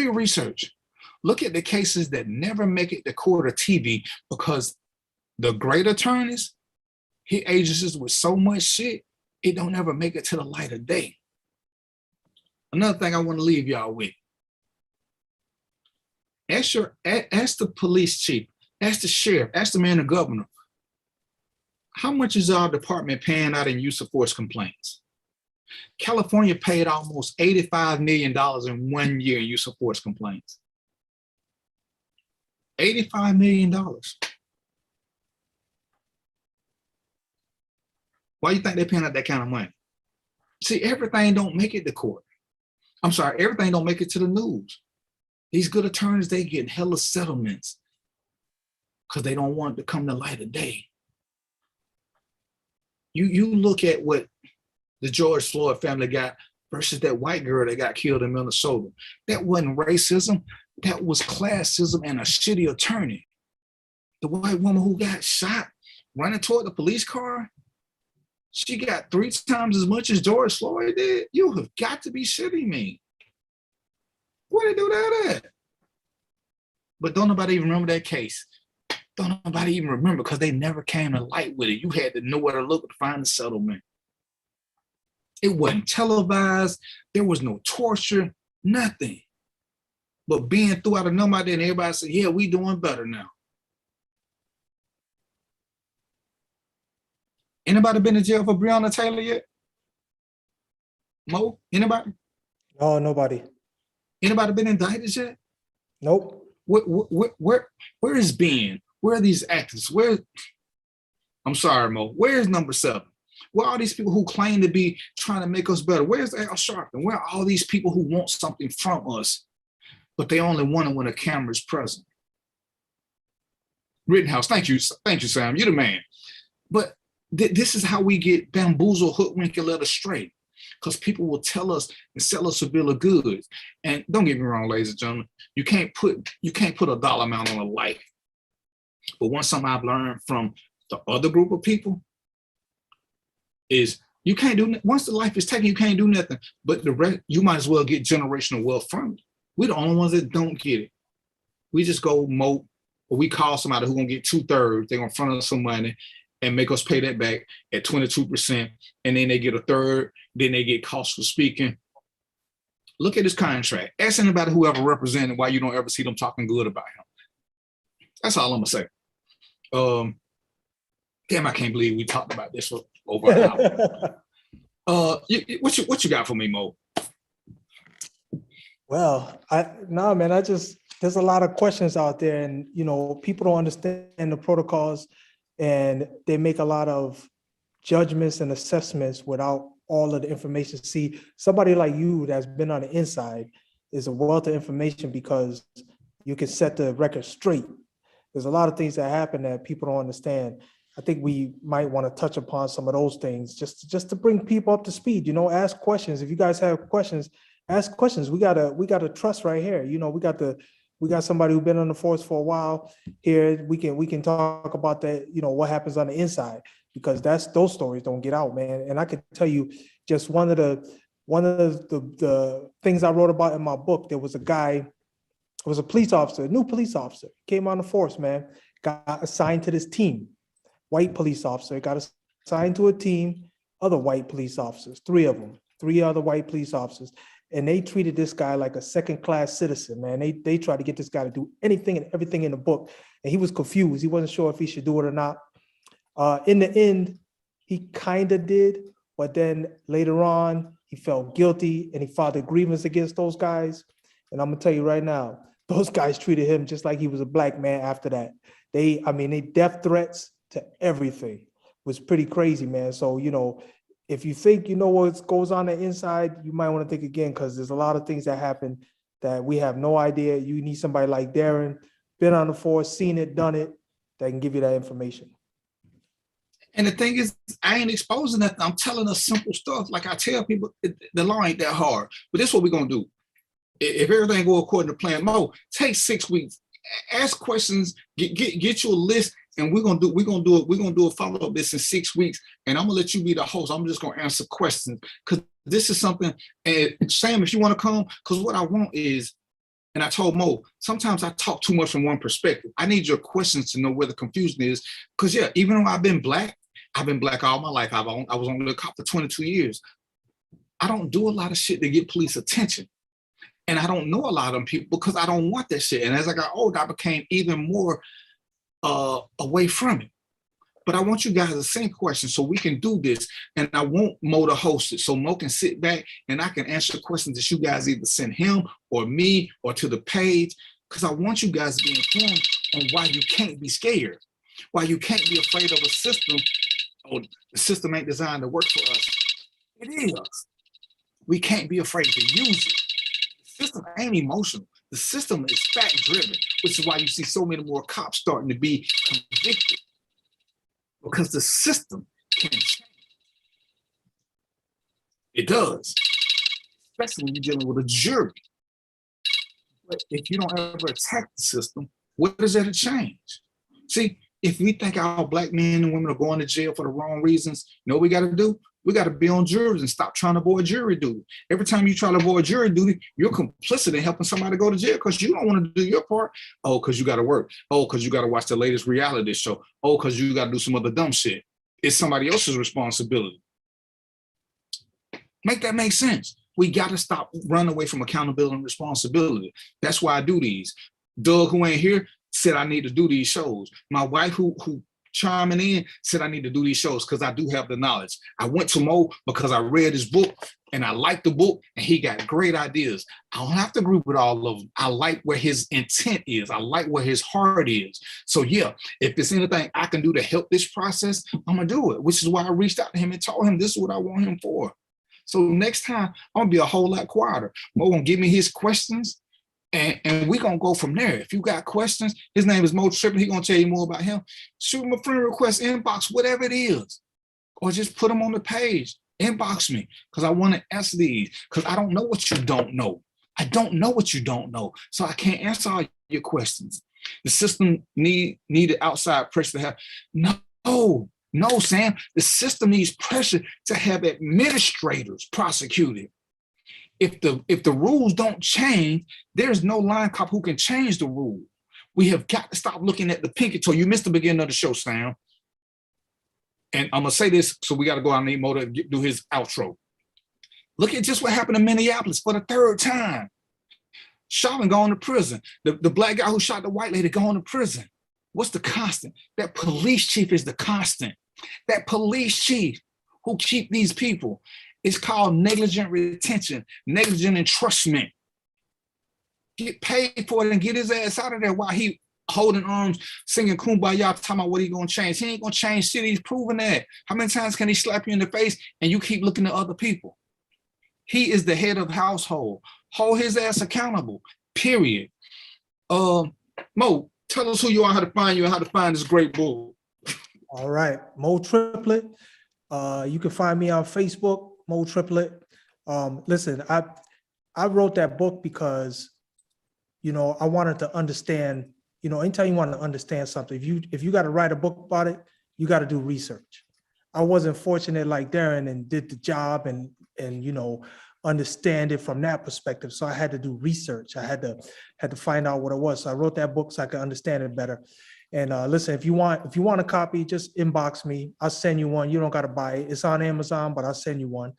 your research. Look at the cases that never make it to court or TV, because the great attorneys hit agencies with so much shit, it don't ever make it to the light of day. Another thing I want to leave y'all with. Ask the police chief, ask the sheriff, ask the man, the governor, how much is our department paying out in use of force complaints? California paid almost $85 million in 1 year in use of force complaints. $85 million. Why do you think they're paying out that kind of money? See, everything don't make it to court. I'm sorry, everything don't make it to the news. These good attorneys, they get hella settlements because they don't want it to come to light of day. You look at what the George Floyd family got versus that white girl that got killed in Minnesota. That wasn't racism. That was classism and a shitty attorney. The white woman who got shot running toward the police car, she got 3 times as much as George Floyd did. You have got to be shitting me. Where they do that at? But don't nobody even remember that case. Don't nobody even remember, because they never came to light with it. You had to know where to look to find the settlement. It wasn't televised. There was no torture, nothing. But being threw out a number out there and everybody said, yeah, we doing better now. Anybody been to jail for Breonna Taylor yet? Mo, anybody? No, nobody. Anybody been indicted yet? Nope. Where is Ben? Where are these actors? I'm sorry, Mo. Where's number 7? Where are all these people who claim to be trying to make us better? Where's Al Sharpton? Where are all these people who want something from us, but they only want it when the camera is present? Rittenhouse, thank you, Sam. You're the man. But this is how we get bamboozled, hoodwinked, and led astray, because people will tell us and sell us a bill of goods. And don't get me wrong, ladies and gentlemen, you can't put a dollar amount on a life. But one something I've learned from the other group of people is you can't do, once the life is taken, you can't do nothing. But the rest, you might as well get generational wealth from it. We're the only ones that don't get it. We just go mope, or we call somebody who's gonna get 2/3, they're gonna front us some money and make us pay that back at 22%, and then they get a third, then they get cost for speaking. Look at his contract. Ask anybody who ever represented why you don't ever see them talking good about him. That's all I'm gonna say. Damn, I can't believe we talked about this for over an hour. What you got for me, Mo? Well, there's a lot of questions out there, and people don't understand the protocols, and they make a lot of judgments and assessments without all of the information. See, somebody like you that's been on the inside is a wealth of information because you can set the record straight. There's a lot of things that happen that people don't understand. I think we might want to touch upon some of those things just to bring people up to speed. Ask questions. If you guys have questions, ask questions. We got a trust right here. We got somebody who's been on the force for a while here. We can talk about that, what happens on the inside, because those stories don't get out, man. And I can tell you just one of the things I wrote about in my book. There was a guy, was a police officer, a new police officer, came on the force, man, got assigned to this team. White police officer got assigned to a team, other white police officers, three other white police officers. And they treated this guy like a second-class citizen, man. They tried to get this guy to do anything and everything in the book. And he was confused. He wasn't sure if he should do it or not. In the end, he kind of did. But then later on, he felt guilty and he filed a grievance against those guys. And I'm going to tell you right now, those guys treated him just like he was a black man after that. They death threats to everything. It was pretty crazy, man. So, if you think you know what goes on the inside, you might want to think again, because there's a lot of things that happen that we have no idea. You need somebody like Darren, been on the force, seen it, done it, that can give you that information. And the thing is, I ain't exposing nothing. I'm telling us simple stuff. Like I tell people, the law ain't that hard. But this is what we're going to do. If everything go according to plan, Mo, take 6 weeks. Ask questions, get you a list, and we're gonna do a follow-up this in 6 weeks. And I'm gonna let you be the host. I'm just gonna answer questions, because this is something. And Sam, if you want to come, because what I want is, and I told Mo, sometimes I talk too much from one perspective. I need your questions to know where the confusion is. Because yeah, even though I've been black all my life. I was on the cop for 22 years. I don't do a lot of shit to get police attention. And I don't know a lot of them people because I don't want that shit. And as I got older, I became even more away from it. But I want you guys to send questions so we can do this. And I want Mo to host it so Mo can sit back and I can answer questions that you guys either send him or me or to the page. Because I want you guys to be informed on why you can't be scared, why you can't be afraid of a system. Oh, the system ain't designed to work for us. It is. We can't be afraid to use it. The system ain't emotional. The system is fact-driven, which is why you see so many more cops starting to be convicted. Because the system can change. It does. Especially when you're dealing with a jury. But if you don't ever attack the system, what is there to change? See, if we think our black men and women are going to jail for the wrong reasons, you know what we got to do? We got to be on juries and stop trying to avoid jury duty. Every time you try to avoid jury duty, you're complicit in helping somebody go to jail because you don't want to do your part. Oh, because you got to work. Oh, because you got to watch the latest reality show. Oh, because you got to do some other dumb shit. It's somebody else's responsibility. Make that make sense. We got to stop running away from accountability and responsibility. That's why I do these. Doug, who ain't here, said I need to do these shows. My wife, who chiming in, said I need to do these shows because I do have the knowledge. I went to Mo because I read his book and I liked the book and he got great ideas. I don't have to agree with all of them. I like where his intent is. I like where his heart is. So yeah, if there's anything I can do to help this process, I'm gonna do it, which is why I reached out to him and told him this is what I want him for. So next time, I'm gonna be a whole lot quieter. Mo gonna give me his questions and we're gonna go from there. If you got questions, his name is Mo Trippin. He's gonna tell you more about him. Shoot him a friend request, inbox, whatever it is. Or just put them on the page. Inbox me, because I want to answer these, because I don't know what you don't know. I don't know what you don't know. So I can't answer all your questions. The system needed outside pressure to have. No, Sam. The system needs pressure to have administrators prosecuted. If the rules don't change, there's no line cop who can change the rule. We have got to stop looking at the pinky toe. You missed the beginning of the show, Sam. And I'm going to say this, so we got to go on Nemo to do his outro. Look at just what happened in Minneapolis for the third time. Chauvin going to prison. The black guy who shot the white lady going to prison. What's the constant? That police chief is the constant. That police chief who keep these people. It's called negligent retention, negligent entrustment. Get paid for it and get his ass out of there while he holding arms, singing Kumbaya, talking about what he gonna change. He ain't gonna change shit. He's proven that. How many times can he slap you in the face and you keep looking at other people? He is the head of household. Hold his ass accountable, period. Mo, tell us who you are, how to find you, and how to find this great bull. All right, Mo Triplet. You can find me on Facebook, Mo Triplet. Listen, I wrote that book because, you know, I wanted to understand, you know, anytime you want to understand something, if you got to write a book about it, you got to do research. I wasn't fortunate like Darren and did the job and you know, understand it from that perspective. So I had to do research. I had to find out what it was. So I wrote that book so I could understand it better. And listen, if you want a copy, just inbox me. I'll send you one. You don't got to buy it. It's on Amazon, but I'll send you one,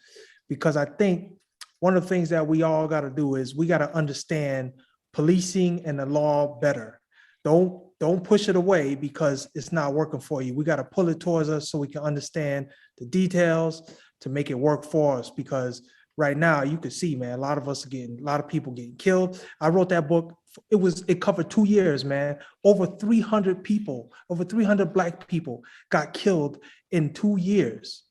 because I think one of the things that we all got to do is we got to understand policing and the law better. Don't push it away because it's not working for you. We got to pull it towards us so we can understand the details to make it work for us. Because right now you can see, man, a lot of people getting killed. I wrote that book. It covered 2 years, man. Over 300 people, over 300 Black people got killed in 2 years.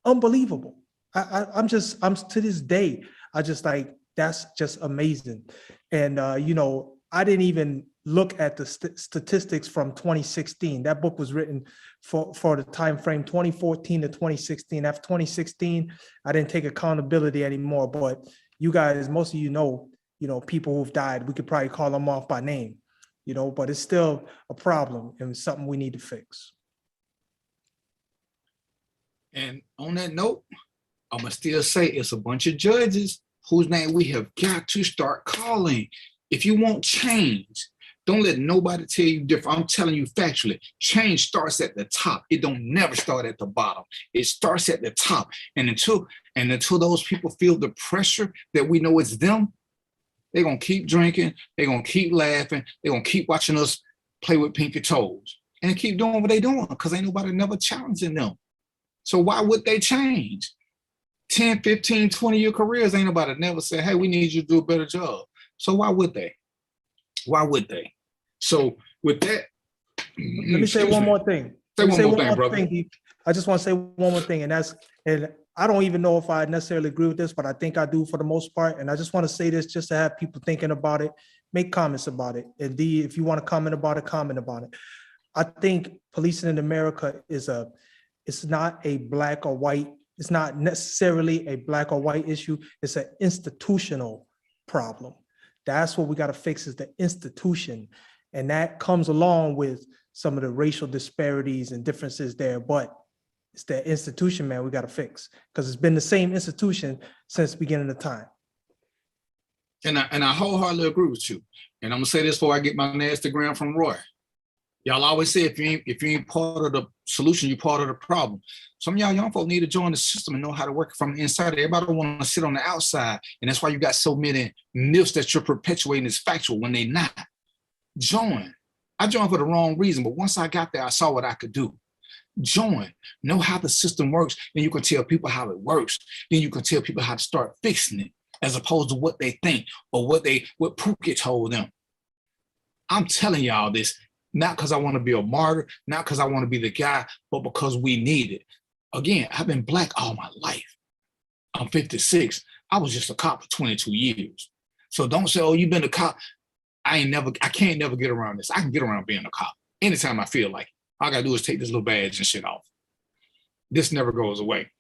Unbelievable. I'm to this day, I just like, that's just amazing. And, you know, I didn't even look at the statistics from 2016. That book was written for the time frame 2014 to 2016. After 2016, I didn't take accountability anymore. But you guys, most of you know, people who've died. We could probably call them off by name, you know, but it's still a problem and something we need to fix. And on that note, I'm gonna still say it's a bunch of judges whose name we have got to start calling. If you want change, don't let nobody tell you different. I'm telling you factually, change starts at the top. It don't never start at the bottom. It starts at the top. And until those people feel the pressure that we know it's them, they're gonna keep drinking, they're gonna keep laughing, they're gonna keep watching us play with pinky toes and keep doing what they're doing because ain't nobody never challenging them. So why would they change? 10, 15, 20-year careers, ain't nobody never said, hey, we need you to do a better job. So why would they? Why would they? So with that, let me say one more thing. Say one more thing, brother. I just want to say one more thing, and I don't even know if I necessarily agree with this, but I think I do for the most part. And I just want to say this just to have people thinking about it, make comments about it. And D, if you want to comment about it, comment about it. I think policing in America it's not a black or white. It's not necessarily a black or white issue. It's an institutional problem. That's what we got to fix, is the institution. And that comes along with some of the racial disparities and differences there. But it's the institution, man, we got to fix, because it's been the same institution since the beginning of time. And I wholeheartedly agree with you. And I'm going to say this before I get my nasty gram from Roy. Y'all always say if you ain't part of the solution, you're part of the problem. Some of y'all young folk need to join the system and know how to work from the inside. Everybody don't want to sit on the outside. And that's why you got so many myths that you're perpetuating as factual when they not. Join. I joined for the wrong reason, but once I got there, I saw what I could do. Join. Know how the system works, and you can tell people how it works. Then you can tell people how to start fixing it, as opposed to what they think or what Pookie told them. I'm telling y'all this, not because I want to be a martyr, not because I want to be the guy, but because we need it. Again, I've been black all my life. I'm 56. I was just a cop for 22 years. So don't say, oh, you've been a cop. I can't never get around this. I can get around being a cop anytime I feel like it. All I gotta do is take this little badge and shit off. This never goes away.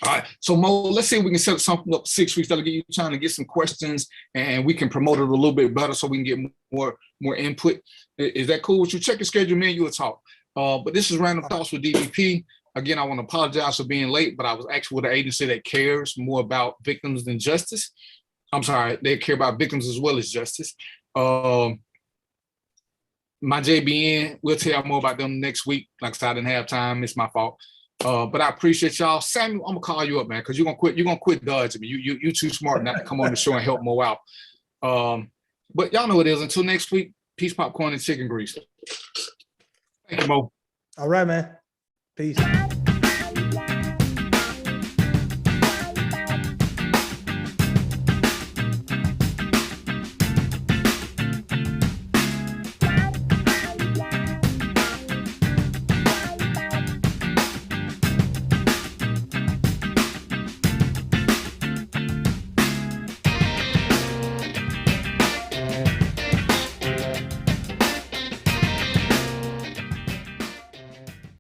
All right, so Mo, let's see if we can set something up 6 weeks. That'll get you trying to get some questions, and we can promote it a little bit better so we can get more input. Is that cool with you? Check your schedule, man. You'll talk. But this is Random Thoughts with DVP. Again, I want to apologize for being late, but I was actually with an agency that cares more about victims than justice. I'm sorry, they care about victims as well as justice. my JBN, we'll tell y'all more about them next week. Like I said, I didn't have time. It's my fault. But I appreciate y'all. Samuel, I'm gonna call you up, man, because you're gonna quit dodging me. You too smart not to come on the show and help Mo out. But y'all know what it is. Until next week, peace, popcorn, and chicken grease. Thank you, Mo. All right, man. Peace.